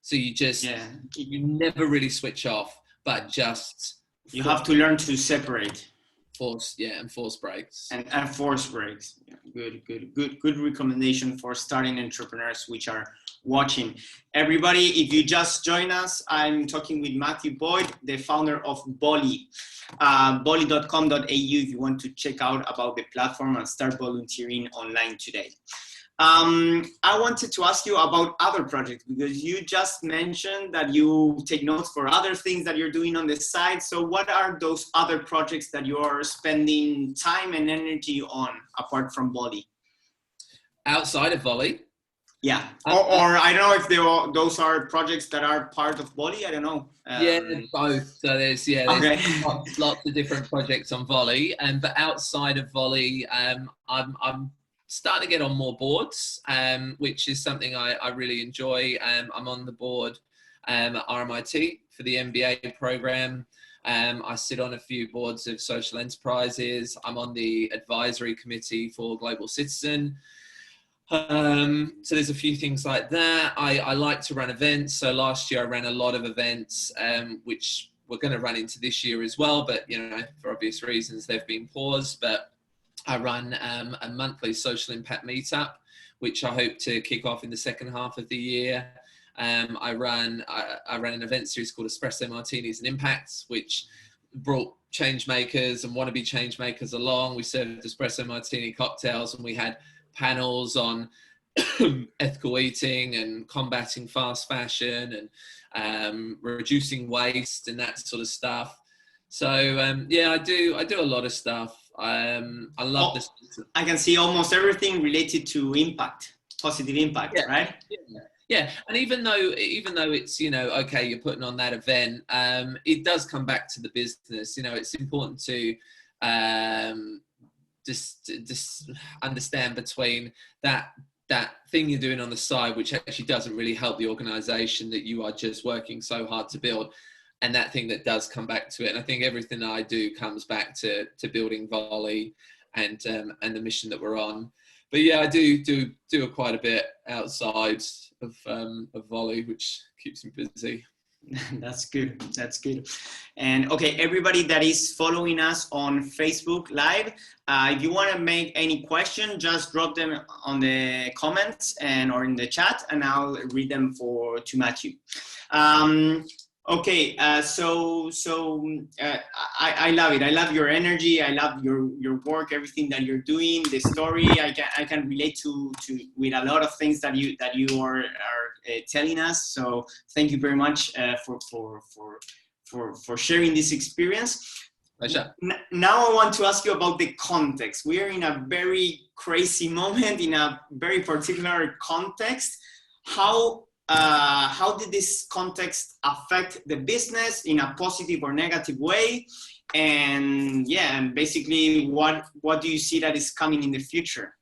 So you just, you never really switch off, but just... You have to learn to separate. Force breaks. And force breaks. Yeah, good recommendation for starting entrepreneurs which are watching. Everybody, if you just join us, I'm talking with Matthew Boyd, the founder of Vollie. Vollie.com.au if you want to check out about the platform and start volunteering online today. I wanted to ask you about other projects, because you just mentioned that you take notes for other things that you're doing on the side. So what are those other projects that you are spending time and energy on apart from Vollie? Outside of Vollie? Yeah, or I don't know if those are projects that are part of Vollie. I don't know. Yeah, both. So there's lots of different projects on Vollie, but outside of Vollie, I'm starting to get on more boards, which is something I really enjoy. I'm on the board at RMIT for the MBA program. I sit on a few boards of social enterprises. I'm on the advisory committee for Global Citizen. So there's a few things like that. I like to run events. So last year I ran a lot of events, which we're going to run into this year as well. But, you know, for obvious reasons, they've been paused. But I run a monthly social impact meetup, which I hope to kick off in the second half of the year. I ran an event series called Espresso Martinis and Impacts, which brought change makers and wannabe change makers along. We served espresso martini cocktails, and we had panels on ethical eating and combating fast fashion and reducing waste and that sort of stuff. So I do a lot of stuff. I love this. I can see almost everything related to impact, positive impact, right? Yeah, and even though it's, you know, okay, you're putting on that event, it does come back to the business. You know, it's important to just understand between that thing you're doing on the side, which actually doesn't really help the organization that you are just working so hard to build, and that thing that does come back to it. And I think everything I do comes back to building Vollie and the mission that we're on. But yeah, I do quite a bit outside of Vollie, which keeps me busy. That's good. And okay, everybody that is following us on Facebook Live, if you want to make any question, just drop them on the comments or in the chat, and I'll read them to Matthew. Okay, I love it. I love your energy. I love your work, everything that you're doing, the story. I can relate to with a lot of things that you are telling us. So thank you very much for sharing this experience. Pleasure. Now I want to ask you about the context. We are in a very crazy moment, in a very particular context. How did this context affect the business in a positive or negative way? And basically, what do you see that is coming in the future?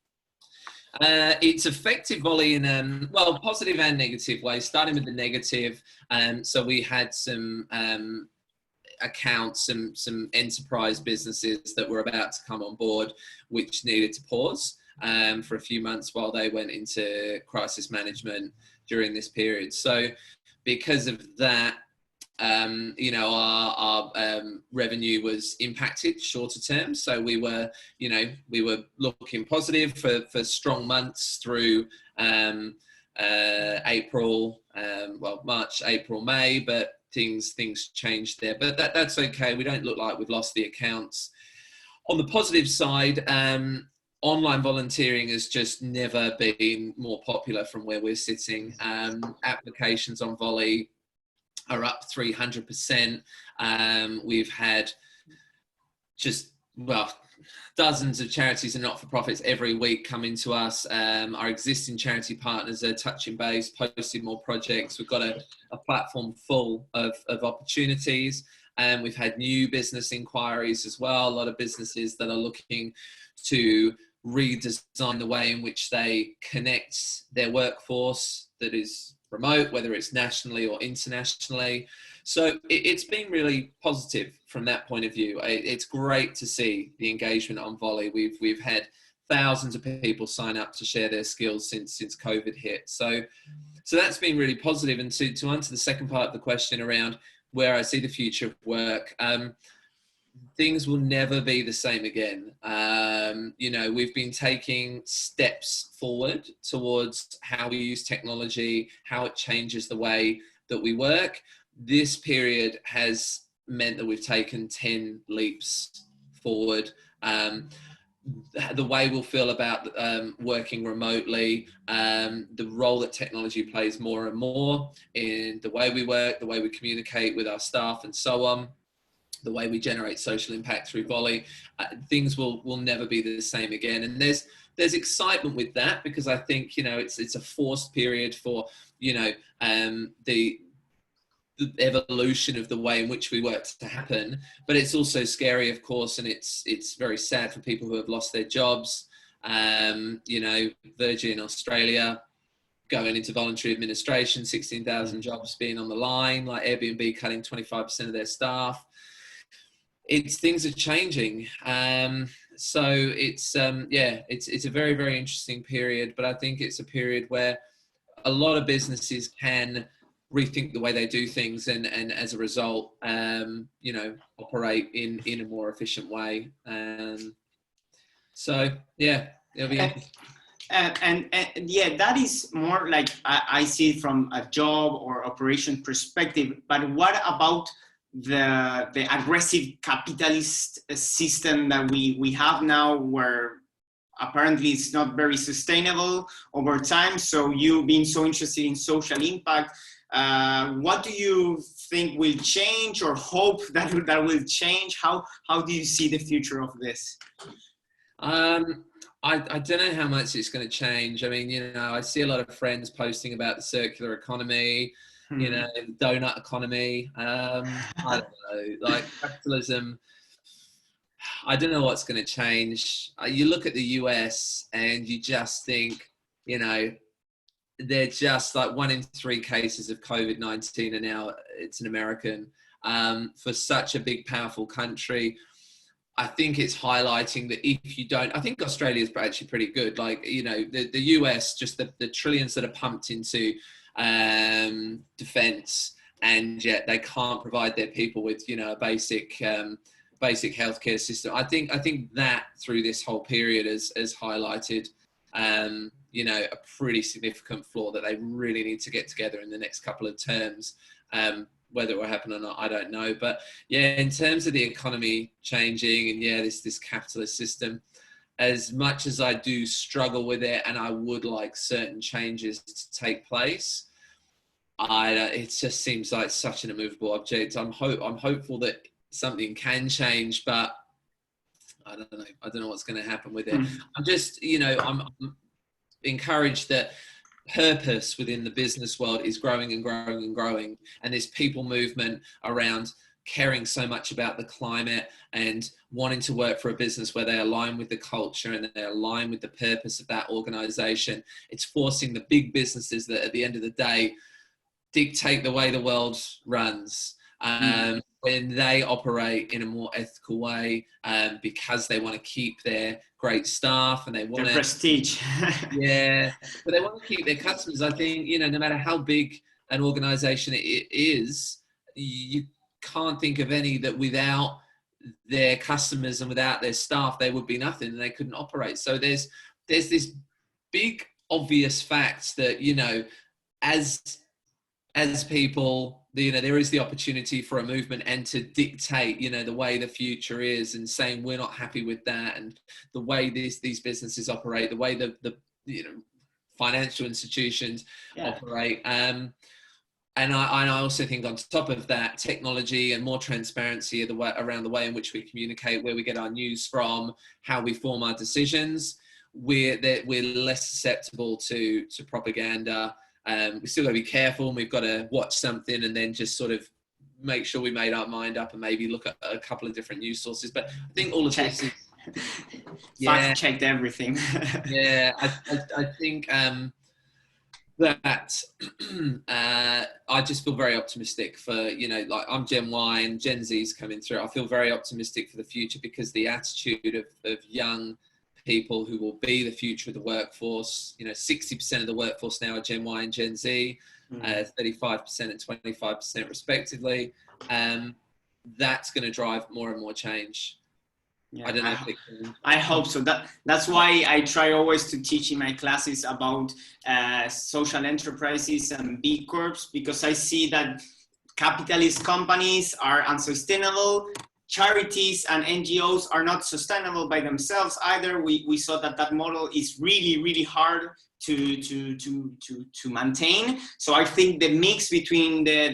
It's affected Vollie in positive and negative ways. Starting with the negative, so we had some accounts, some enterprise businesses that were about to come on board, which needed to pause for a few months while they went into crisis management during this period. So because of that, our revenue was impacted shorter term. So we were looking positive for strong months through April, March, April, May, but things changed there. But that's okay. We don't look like we've lost the accounts. On the positive side, online volunteering has just never been more popular from where we're sitting. Applications on Vollie are up 300%. We've had dozens of charities and not-for-profits every week coming to us. Our existing charity partners are touching base, posting more projects. We've got a platform full of opportunities. We've had new business inquiries as well. A lot of businesses that are looking to redesign the way in which they connect their workforce that is remote, whether it's nationally or internationally. So it's been really positive from that point of view. It's great to see the engagement on Volley. We've had thousands of people sign up to share their skills since COVID hit. So that's been really positive. And to answer the second part of the question around where I see the future of work, things will never be the same again. We've been taking steps forward towards how we use technology, how it changes the way that we work. This period has meant that we've taken 10 leaps forward. The way we'll feel about working remotely, the role that technology plays more and more in the way we work, the way we communicate with our staff and so on, the way we generate social impact through Volley, things will never be the same again. And there's excitement with that, because I think, it's a forced period for, the evolution of the way in which we work to happen. But it's also scary, of course, and it's very sad for people who have lost their jobs. Virgin Australia going into voluntary administration, 16,000 jobs being on the line, like Airbnb cutting 25% of their staff. Things are changing. So it's a very, very interesting period, but I think it's a period where a lot of businesses can rethink the way they do things and as a result, operate in a more efficient way. So yeah, it'll be interesting. And that is more like I see it from a job or operation perspective. But what about the aggressive capitalist system that we have now, where apparently it's not very sustainable over time? So you being so interested in social impact, what do you think will change, or hope that will change? How do you see the future of this? I don't know how much it's going to change. I mean, I see a lot of friends posting about the circular economy, the donut economy. I don't know, like capitalism. I don't know what's going to change. You look at the US and you just think, they're just like 1 in 3 cases of COVID-19 and now it's an American. For such a big, powerful country, I think it's highlighting that if you don't, I think Australia is actually pretty good. Like, the US, just the trillions that are pumped into defense, and yet they can't provide their people with, a basic healthcare system. I think that through this whole period has highlighted, a pretty significant flaw that they really need to get together in the next couple of terms. Whether it will happen or not, I don't know. But yeah, in terms of the economy changing and this capitalist system, as much as I do struggle with it and I would like certain changes to take place, it just seems like such an immovable object. I'm hopeful that something can change, but I don't know. I don't know what's going to happen with it. I'm just, I'm encouraged that purpose within the business world is growing and growing and growing, and this people movement around caring so much about the climate and wanting to work for a business where they align with the culture and they align with the purpose of that organization. It's forcing the big businesses that at the end of the day dictate the way the world runs, when they operate in a more ethical way, because they want to keep their great staff and they want their prestige. But they want to keep their customers. I think, no matter how big an organization it is, you can't think of any that without their customers and without their staff, they would be nothing and they couldn't operate. So there's this big obvious fact that, as people, there is the opportunity for a movement and to dictate, the way the future is, and saying we're not happy with that, and the way these businesses operate, the way the financial institutions operate. And I also think on top of that, technology and more transparency around the way in which we communicate, where we get our news from, how we form our decisions, we're less susceptible to propaganda. We still got to be careful, and we've got to watch something and then just sort of make sure we made our mind up and maybe look at a couple of different news sources. But I think all of this is fact checked everything. I think that I just feel very optimistic for, like I'm Gen Y and Gen Z's coming through. I feel very optimistic for the future because the attitude of young people who will be the future of the workforce, 60% of the workforce now are Gen Y and Gen Z, 35% and 25% respectively. That's going to drive more and more change. Yeah, I don't know if it can... I hope so. That's why I try always to teach in my classes about social enterprises and B Corps, because I see that capitalist companies are unsustainable. Charities and NGOs are not sustainable by themselves either. We saw that model is really, really hard to maintain. So I think the mix between the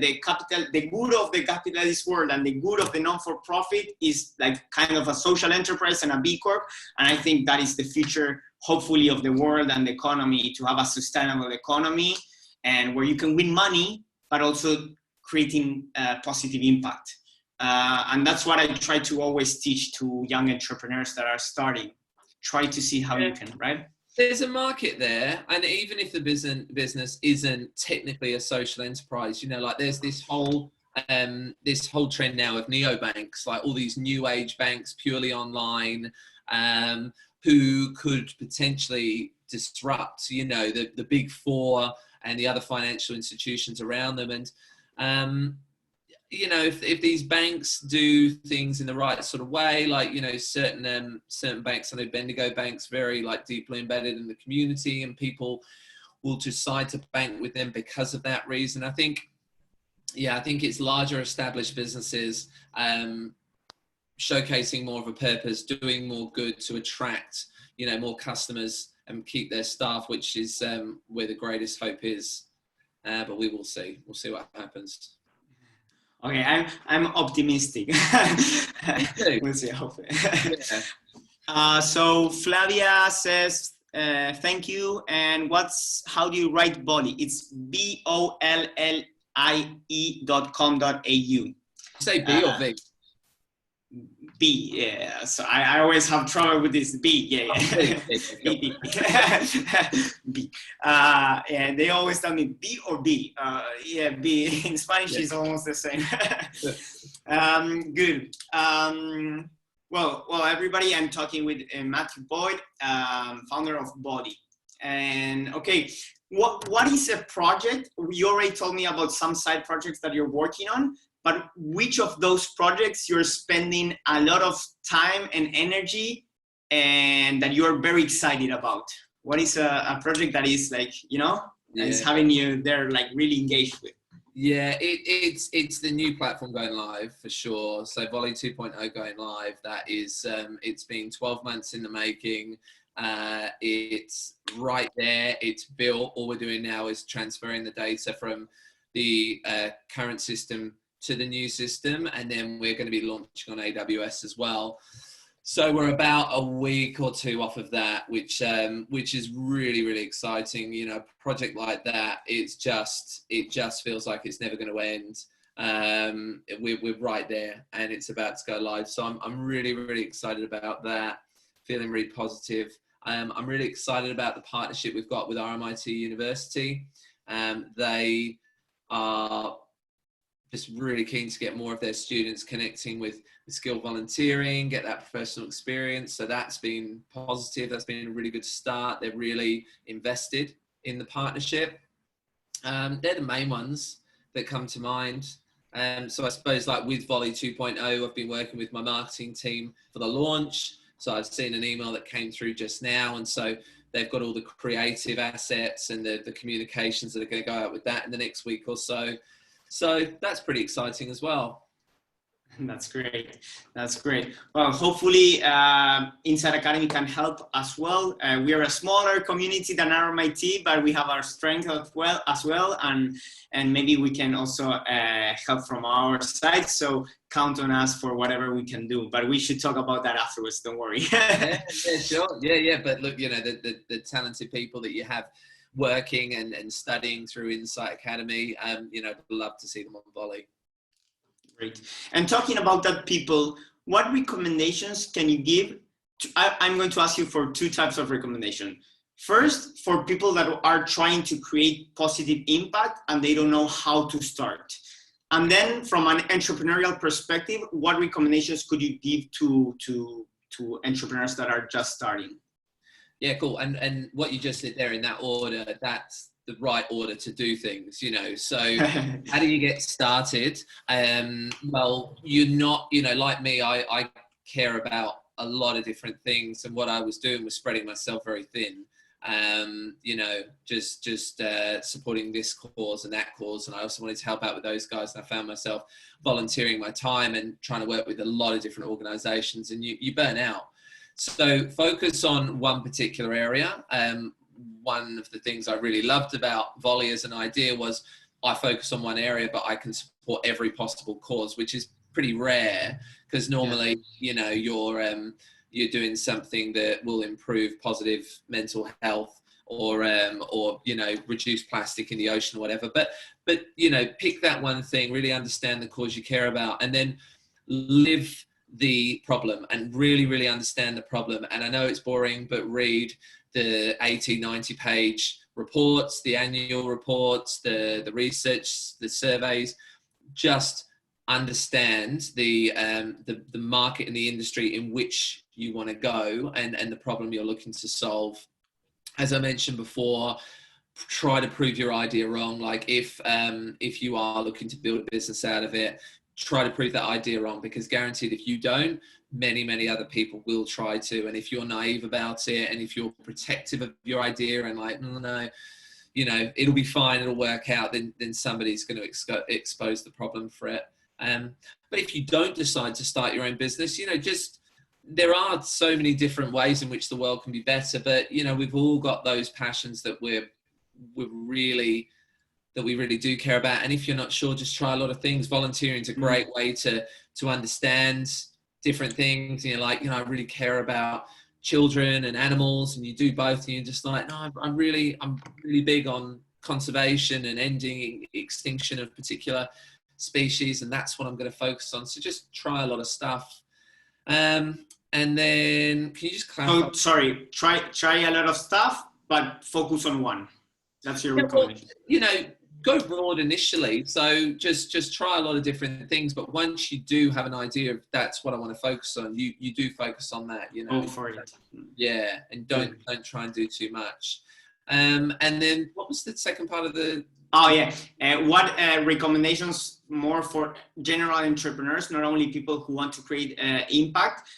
good of the capitalist world and the good of the non-for-profit is like kind of a social enterprise and a B Corp. And I think that is the future, hopefully, of the world and the economy, to have a sustainable economy and where you can win money, but also creating positive impact. And that's what I try to always teach to young entrepreneurs that are starting. Try to see how you can, right? There's a market there, and even if the business isn't technically a social enterprise, like there's this whole trend now of neobanks, like all these new age banks purely online, who could potentially disrupt, the big four and the other financial institutions around them. And if these banks do things in the right sort of way, like, certain banks, I know Bendigo Bank's very like deeply embedded in the community, and people will decide to bank with them because of that reason. I think it's larger established businesses showcasing more of a purpose, doing more good to attract, more customers and keep their staff, which is where the greatest hope is. But we will see. We'll see what happens. Okay, I'm optimistic. We'll see. So Flavia says, thank you. And how do you write Vollie? It's bollie.com.au. Say B or V? B, yeah. So I always have trouble with this B. Yeah. B. B. Yeah, they always tell me B or B. Yeah, B. In Spanish is almost the same. Good. Well, everybody, I'm talking with Matthew Boyd, founder of Vollie. And okay, what is a project? You already told me about some side projects that you're working on. But which of those projects you're spending a lot of time and energy and that you're very excited about? What is a project that is like, is having you there like really engaged with? Yeah, it's the new platform going live for sure. So Vollie 2.0 going live, that is, it's been 12 months in the making. It's right there, it's built. All we're doing now is transferring the data from the current system to the new system, and then we're going to be launching on AWS as well. So we're about a week or two off of that, which is really, really exciting. A project like that, it just feels like it's never going to end. We're right there, and it's about to go live. So I'm really, really excited about that. Feeling really positive. I'm really excited about the partnership we've got with RMIT University. They are just really keen to get more of their students connecting with skilled volunteering, get that professional experience. So that's been positive. That's been a really good start. They're really invested in the partnership. They're the main ones that come to mind. So I suppose like with Vollie 2.0, I've been working with my marketing team for the launch. So I've seen an email that came through just now. And so they've got all the creative assets and the communications that are going to go out with that in the next week or so. So that's pretty exciting as well. That's great. That's great. Well, hopefully Inside Academy can help as well. We are a smaller community than RMIT, but we have our strength as well. And maybe we can also help from our side. So count on us for whatever we can do. But we should talk about that afterwards. Don't worry. Yeah, sure. Yeah. But look, the talented people that you have working and studying through Insight Academy, I'd love to see them on Vollie. Great. And talking about that people, what recommendations can you give? I'm going to ask you for two types of recommendation. First, for people that are trying to create positive impact and they don't know how to start. And then from an entrepreneurial perspective, what recommendations could you give to entrepreneurs that are just starting? Yeah, cool. And what you just did there in that order, that's the right order to do things, you know. So how do you get started? Well, you're not, you know, like me, I care about a lot of different things. And what I was doing was spreading myself very thin. You know, just supporting this cause and that cause. And I also wanted to help out with those guys. And I found myself volunteering my time and trying to work with a lot of different organizations, and you burn out. So focus on one particular area. One of the things I really loved about Vollie as an idea was I focus on one area, but I can support every possible cause, which is pretty rare because normally, you know, you're doing something that will improve positive mental health or you know, reduce plastic in the ocean or whatever. But you know, pick that one thing, really understand the cause you care about, and then live the problem and really understand the problem. And I know it's boring, but read the 80-90 page reports, the annual reports, the research, the surveys. Just understand the market and the industry in which you want to go and the problem you're looking to solve. As I mentioned before, try to prove your idea wrong. Like if you are looking to build a business out of it, try to prove that idea wrong, because guaranteed if you don't, many other people will try to. And if you're naive about it, and if you're protective of your idea and like, no, you know, it'll be fine, it'll work out, then somebody's going to expose the problem for it. But if you don't decide to start your own business, you know, just, there are so many different ways in which the world can be better, but you know, we've all got those passions that we really do care about. And if you're not sure, just try a lot of things. Volunteering is a great way to understand different things. You know, like, you know, I really care about children and animals, and you do both, and you're just like, no, I'm really big on conservation and ending extinction of particular species, and that's what I'm going to focus on. So just try a lot of stuff. And then can you just clarify? Oh, sorry, try a lot of stuff, but focus on one. That's your recommendation. Well, you know, go broad initially. So just try a lot of different things. But once you do have an idea of that's what I want to focus on, you do focus on that, you know. Go for it. Yeah. And don't try and do too much. And then what was the second part of the... Oh yeah. What recommendations more for general entrepreneurs, not only people who want to create impact,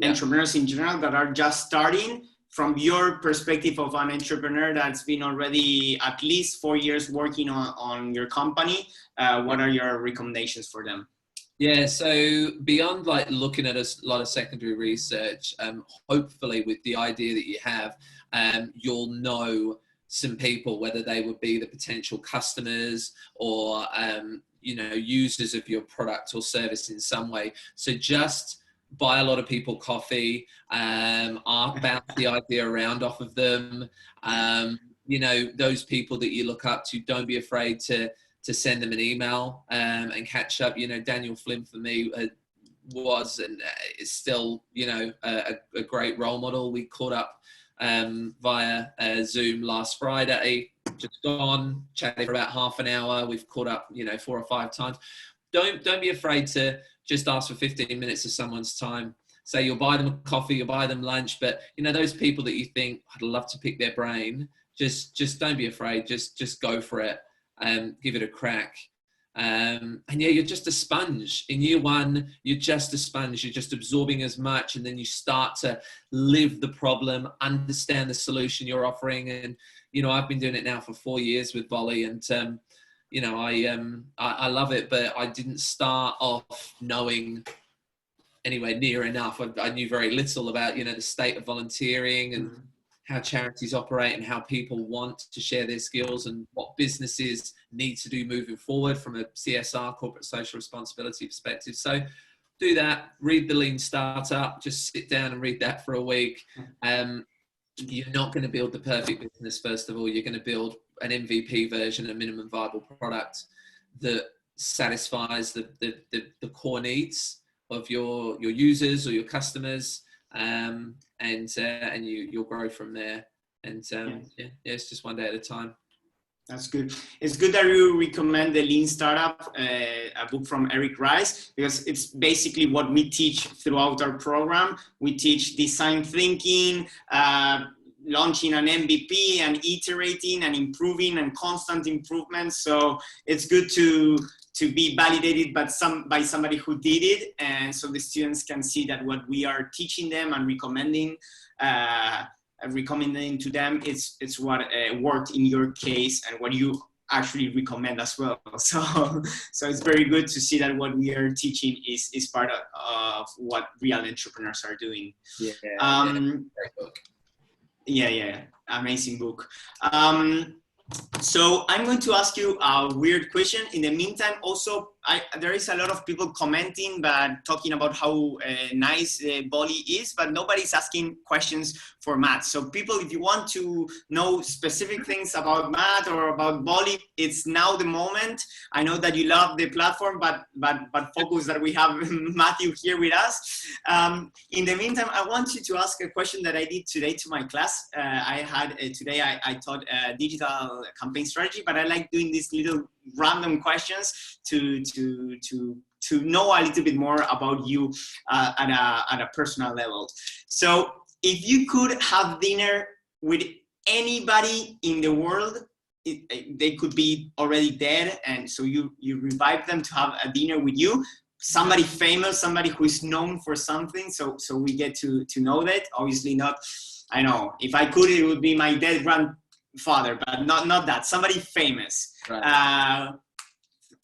entrepreneurs in general that are just starting? From your perspective of an entrepreneur that's been already at least 4 years working on your company, what are your recommendations for them? Yeah, so beyond like looking at a lot of secondary research, hopefully with the idea that you have, you'll know some people, whether they would be the potential customers or, you know, users of your product or service in some way. So just buy a lot of people coffee, bounce the idea around off of them. You know, those people that you look up to, don't be afraid to send them an email and catch up. You know, Daniel Flynn for me was and is still, you know, a great role model. We caught up via Zoom last Friday, just gone, chatted for about half an hour. We've caught up, you know, 4 or 5 times. Don't be afraid to just ask for 15 minutes of someone's time. Say you'll buy them a coffee, you'll buy them lunch, but you know, those people that you think, I'd love to pick their brain, just don't be afraid. Just go for it and give it a crack. And yeah, you're just a sponge. In year one, you're just a sponge. You're just absorbing as much, and then you start to live the problem, understand the solution you're offering. And you know, I've been doing it now for 4 years with Vollie, and you know, I love it, but I didn't start off knowing anywhere near enough. I knew very little about, you know, the state of volunteering and how charities operate and how people want to share their skills and what businesses need to do moving forward from a CSR, corporate social responsibility perspective. So do that, read the Lean Startup, just sit down and read that for a week. You're not going to build the perfect business, first of all. You're going to build an MVP version, a minimum viable product that satisfies the core needs of your users or your customers, and you'll grow from there. And it's just one day at a time. That's good. It's good that you recommend the Lean Startup, a book from Eric Rice, because it's basically what we teach throughout our program. We teach design thinking, launching an MVP and iterating and improving and constant improvement. So it's good to be validated by somebody who did it. And so the students can see that what we are teaching them and recommending to them, it's what worked in your case and what you actually recommend as well. So it's very good to see that what we are teaching is part of what real entrepreneurs are doing. Yeah, amazing book. So I'm going to ask you a weird question. In the meantime, also, there is a lot of people commenting, but talking about how nice Vollie is, but nobody's asking questions for Matt. So people, if you want to know specific things about Matt or about Vollie, it's now the moment. I know that you love the platform, but focus that we have Matthew here with us. In the meantime, I want you to ask a question that I did today to my class. Today I taught digital campaign strategy, but I like doing these little random questions to know a little bit more about you at a personal level. So if you could have dinner with anybody in the world, they could be already dead, and so you revive them to have a dinner with you, somebody famous, somebody who is known for something, so we get to know that. Obviously not, I know, if I could, it would be my dead grandfather, but not that, somebody famous. Right.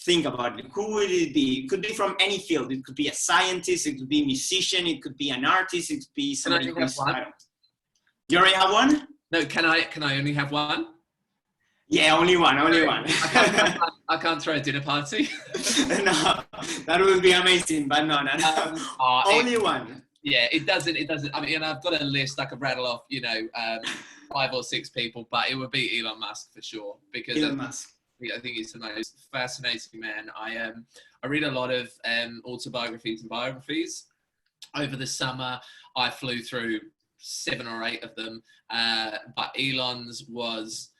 Think about it. Who would it be? It could be from any field. It could be a scientist, it could be a musician, it could be an artist, it could be somebody who's... You already have one? No, can I only have one? Yeah, only one. I can't throw a dinner party. No, that would be amazing, but no. Only one. Yeah, it doesn't. I mean, I've got a list I could rattle off, 5 or 6 people, but it would be Elon Musk for sure, because Elon Musk. I think he's the most fascinating man. I read a lot of autobiographies and biographies. Over the summer, I flew through 7 or 8 of them, but Elon's was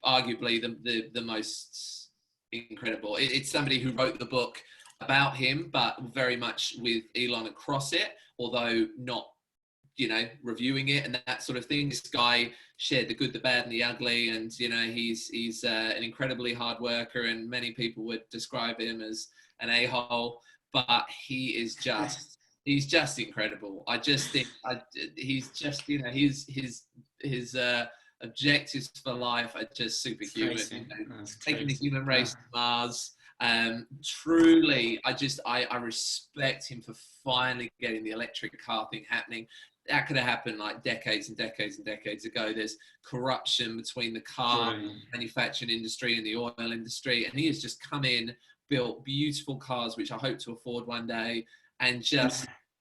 arguably the most incredible. It's somebody who wrote the book about him, but very much with Elon across it, although not, reviewing it and that sort of thing. This guy shared the good, the bad, and the ugly, and he's an incredibly hard worker, and many people would describe him as an a-hole, but he's just incredible. I just think he's just his objectives for life are just superhuman. Taking the human race to Mars. Truly, I respect him for finally getting the electric car thing happening. That could have happened like decades and decades and decades ago. There's corruption between the car manufacturing industry and the oil industry, and he has just come in, built beautiful cars, which I hope to afford one day, and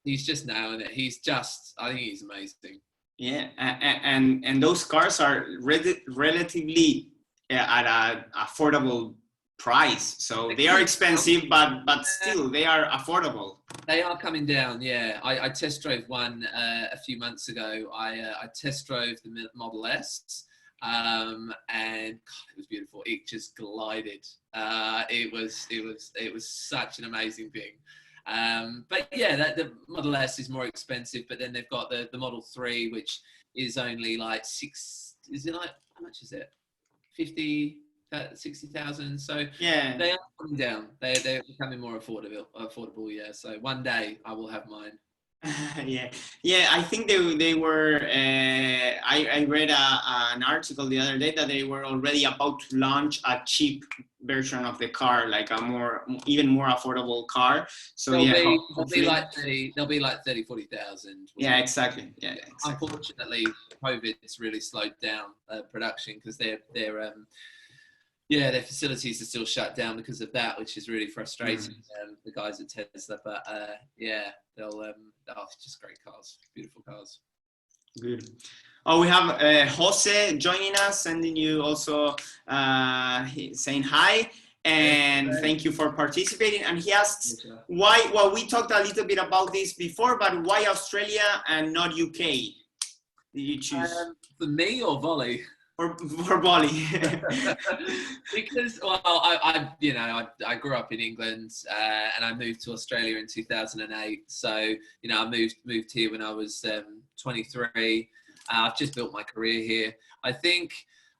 he's just nailing it. I think he's amazing. Yeah, and those cars are relatively at an affordable price. So they are expensive, but still they are affordable. They are coming down, yeah. I test drove one a few months ago. I test drove the Model S, and God, it was beautiful. It just glided. It was such an amazing thing. But yeah, the Model S is more expensive, but then they've got the Model 3, which is only like how much is it? 60,000. So yeah, they are coming down. They're becoming more affordable. Yeah. So one day I will have mine. Yeah. I think they were. I read an article the other day that they were already about to launch a cheap version of the car, like even more affordable car. So they'll be like 30,000, 40,000. Yeah, exactly. Yeah. Exactly. Unfortunately, COVID's really slowed down production because their facilities are still shut down because of that, which is really frustrating. The guys at Tesla, but they'll just great cars, beautiful cars. Good. Oh, we have Jose joining us, sending you also saying hi and thank you for participating. And he asks why. Well, we talked a little bit about this before, but why Australia and not UK? did you choose? For me or Volley? For Vollie? Because I grew up in England and I moved to Australia in 2008. So I moved here when I was 23. I've just built my career here. I think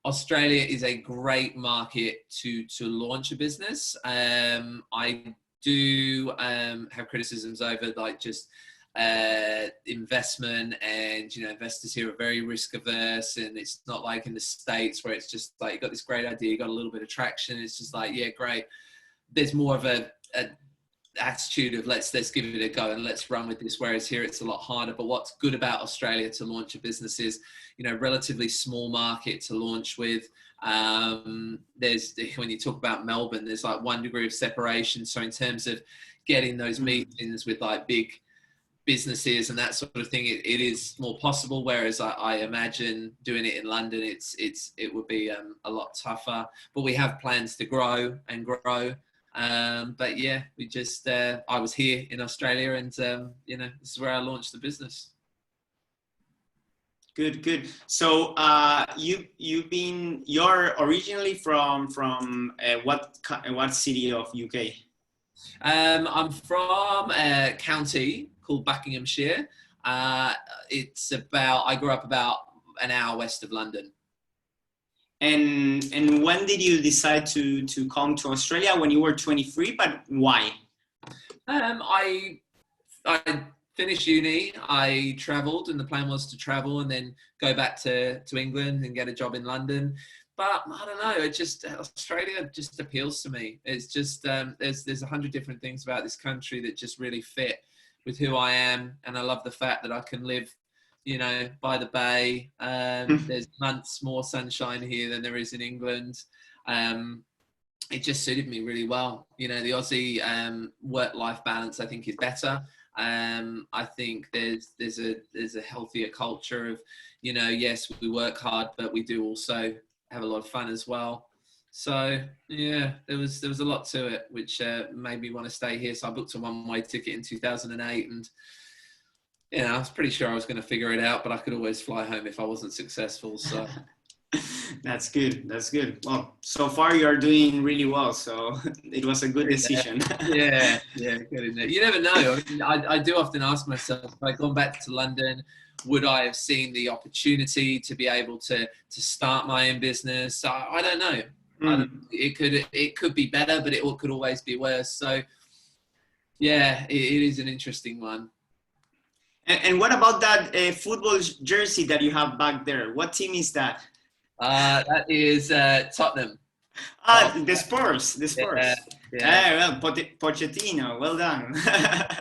Australia is a great market to launch a business. I do have criticisms over just investment, and investors here are very risk averse, and it's not like in the States where it's just like you got this great idea, you got a little bit of traction, it's just like, yeah, great. There's more of a attitude of let's give it a go and let's run with this, whereas here it's a lot harder. But what's good about Australia to launch a business is relatively small market to launch with. There's, when you talk about Melbourne, there's like 1 degree of separation, so in terms of getting those meetings with like big businesses and that sort of thing, it is more possible, whereas I imagine doing it in London it would be a lot tougher. But we have plans to grow. But yeah, we just I was here in Australia, and this is where I launched the business. Good. So you're originally from what city of UK? I'm from a county called Buckinghamshire. I grew up about an hour west of London. And when did you decide to come to Australia? When you were 23, but why? I finished uni, I travelled, and the plan was to travel and then go back to England and get a job in London. But I don't know, Australia just appeals to me. It's just, there's 100 different things about this country that just really fit with who I am. And I love the fact that I can live, by the bay. There's months more sunshine here than there is in England. It just suited me really well. The Aussie work-life balance, I think, is better. I think there's a healthier culture of, yes, we work hard, but we do also have a lot of fun as well. So yeah, there was a lot to it, which made me want to stay here. So I booked a one-way ticket in 2008, and I was pretty sure I was going to figure it out, but I could always fly home if I wasn't successful. So that's good. Well, so far you're doing really well, so it was a good decision. Yeah, good in there. You never know. I do often ask myself, if I'd gone back to London, would I have seen the opportunity to be able to start my own business? I don't know. It could be better, but it could always be worse. So yeah, it is an interesting one. And what about that football jersey that you have back there? What team is that? That is Tottenham. The Spurs. Yeah. Well, Pochettino, well done.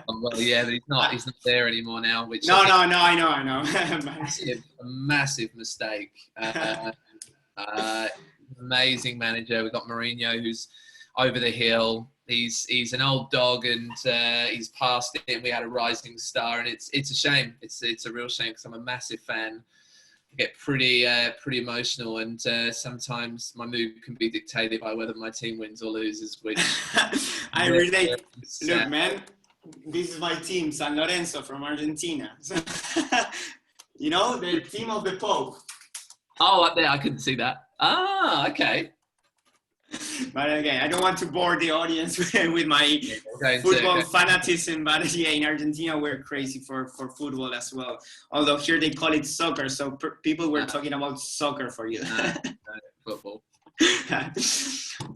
Well, yeah, but he's not there anymore now. Which no, I know. a massive mistake. Amazing manager. We've got Mourinho, who's over the hill. He's an old dog, and he's past it. And we had a rising star, and it's a shame. It's a real shame, because I'm a massive fan. I get pretty emotional, and sometimes my mood can be dictated by whether my team wins or loses. Which I relate. Look, man, this is my team, San Lorenzo from Argentina. The team of the Pope. Oh, up there, I couldn't see that. Ah, okay. But again, I don't want to bore the audience with my football fanatism. But yeah, in Argentina, we're crazy for football as well. Although here they call it soccer. So people were talking about soccer for you. Football.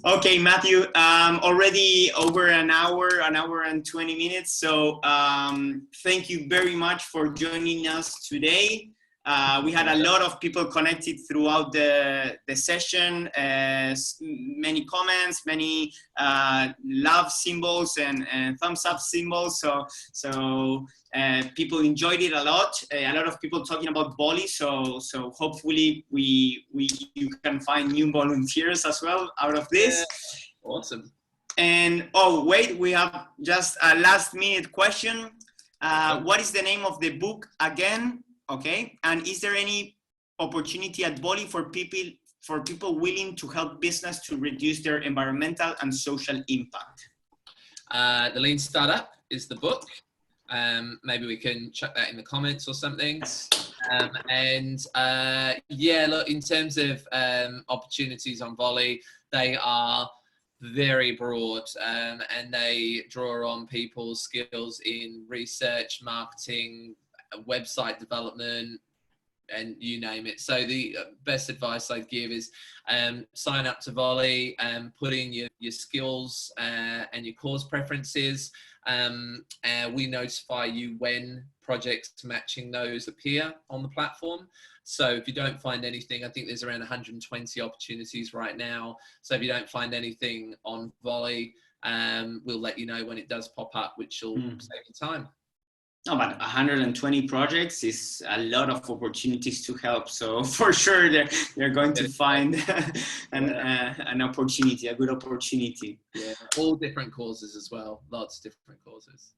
Okay, Matthew, already over an hour and 20 minutes. So thank you very much for joining us today. We had a lot of people connected throughout the session, many comments, many love symbols and thumbs up symbols. So people enjoyed it a lot. A lot of people talking about Vollie. So hopefully you can find new volunteers as well out of this. Yeah. Awesome. And wait, we have just a last minute question. What is the name of the book again? Okay, and is there any opportunity at Vollie for people willing to help business to reduce their environmental and social impact? The Lean Startup is the book. maybe we can chuck that in the comments or something. Yeah, look, in terms of opportunities on Vollie, they are very broad, and they draw on people's skills in research, marketing, website development, and you name it. So the best advice I'd give is sign up to Vollie and put in your skills and your course preferences. We notify you when projects matching those appear on the platform. So if you don't find anything, I think there's around 120 opportunities right now. So if you don't find anything on Vollie, we'll let you know when it does pop up, which will save you time. No, but 120 projects is a lot of opportunities to help. So for sure, they're going to find an opportunity, a good opportunity. Yeah, all different causes as well. Lots of different causes.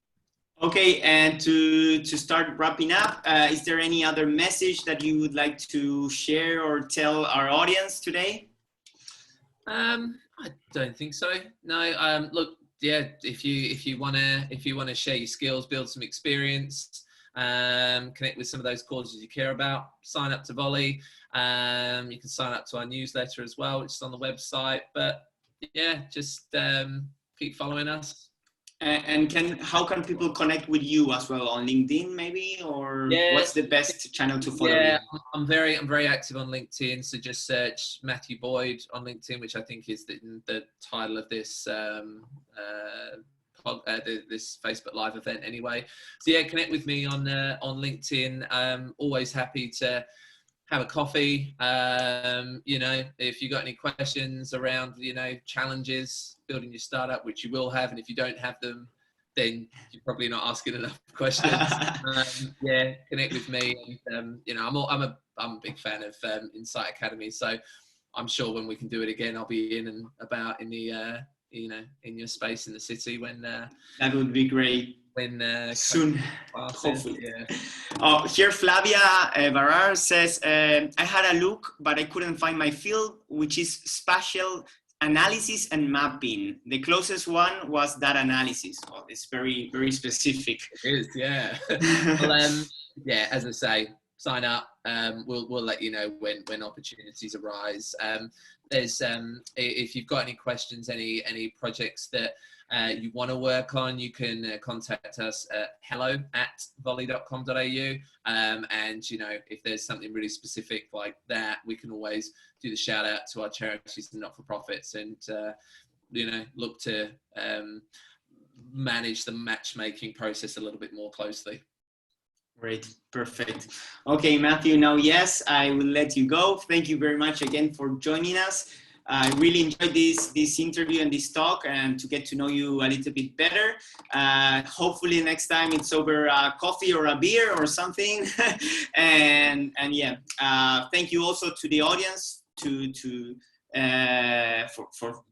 Okay, and to start wrapping up, is there any other message that you would like to share or tell our audience today? I don't think so. No. Look. Yeah, if you wanna share your skills, build some experience, connect with some of those causes you care about, sign up to Vollie. You can sign up to our newsletter as well, which is on the website. But yeah, just keep following us. And how can people connect with you as well, on LinkedIn maybe, or what's the best channel to follow you? I'm very active on LinkedIn, so just search Matthew Boyd on LinkedIn, which I think is the title of this this Facebook Live event anyway. So yeah, connect with me on LinkedIn. I'm always happy to have a coffee. You know, if you got any questions around, you know, challenges building your startup, which you will have, and if you don't have them, then you're probably not asking enough questions. Yeah, connect with me. And you know, I'm a big fan of Insight Academy, so I'm sure when we can do it again, I'll be in and about in the you know, in your space in the city when that would be great. When soon, passes, hopefully. Yeah. Here Flavia Varar says, I had a look, but I couldn't find my field, which is spatial analysis and mapping. The closest one was data analysis. Oh, it's very, very specific. It is, yeah. Well, yeah, as I say, sign up. We'll let you know when opportunities arise. There's if you've got any questions, any projects that you want to work on, you can contact us at hello@vollie.com.au. And you know, if there's something really specific like that, we can always do the shout out to our charities and not-for-profits, and you know, look to manage the matchmaking process a little bit more closely. Great, perfect. Okay, Matthew, now yes, I will let you go. Thank you very much again for joining us. I really enjoyed this interview and this talk, and to get to know you a little bit better. Hopefully next time it's over a coffee or a beer or something. and yeah, thank you also to the audience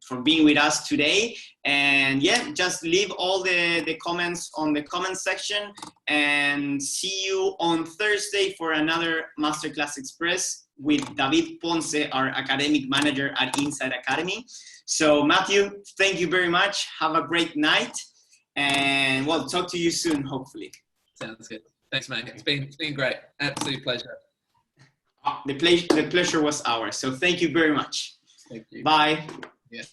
for being with us today. And yeah, just leave all the comments on the comment section, and see you on Thursday for another Masterclass Express with David Ponce, our academic manager at Insight Academy. So Matthew, thank you very much. Have a great night, and we'll talk to you soon, hopefully. Sounds good. Thanks, man. It's been great. Absolute pleasure. The pleasure was ours. So thank you very much. Thank you. Bye. Yeah.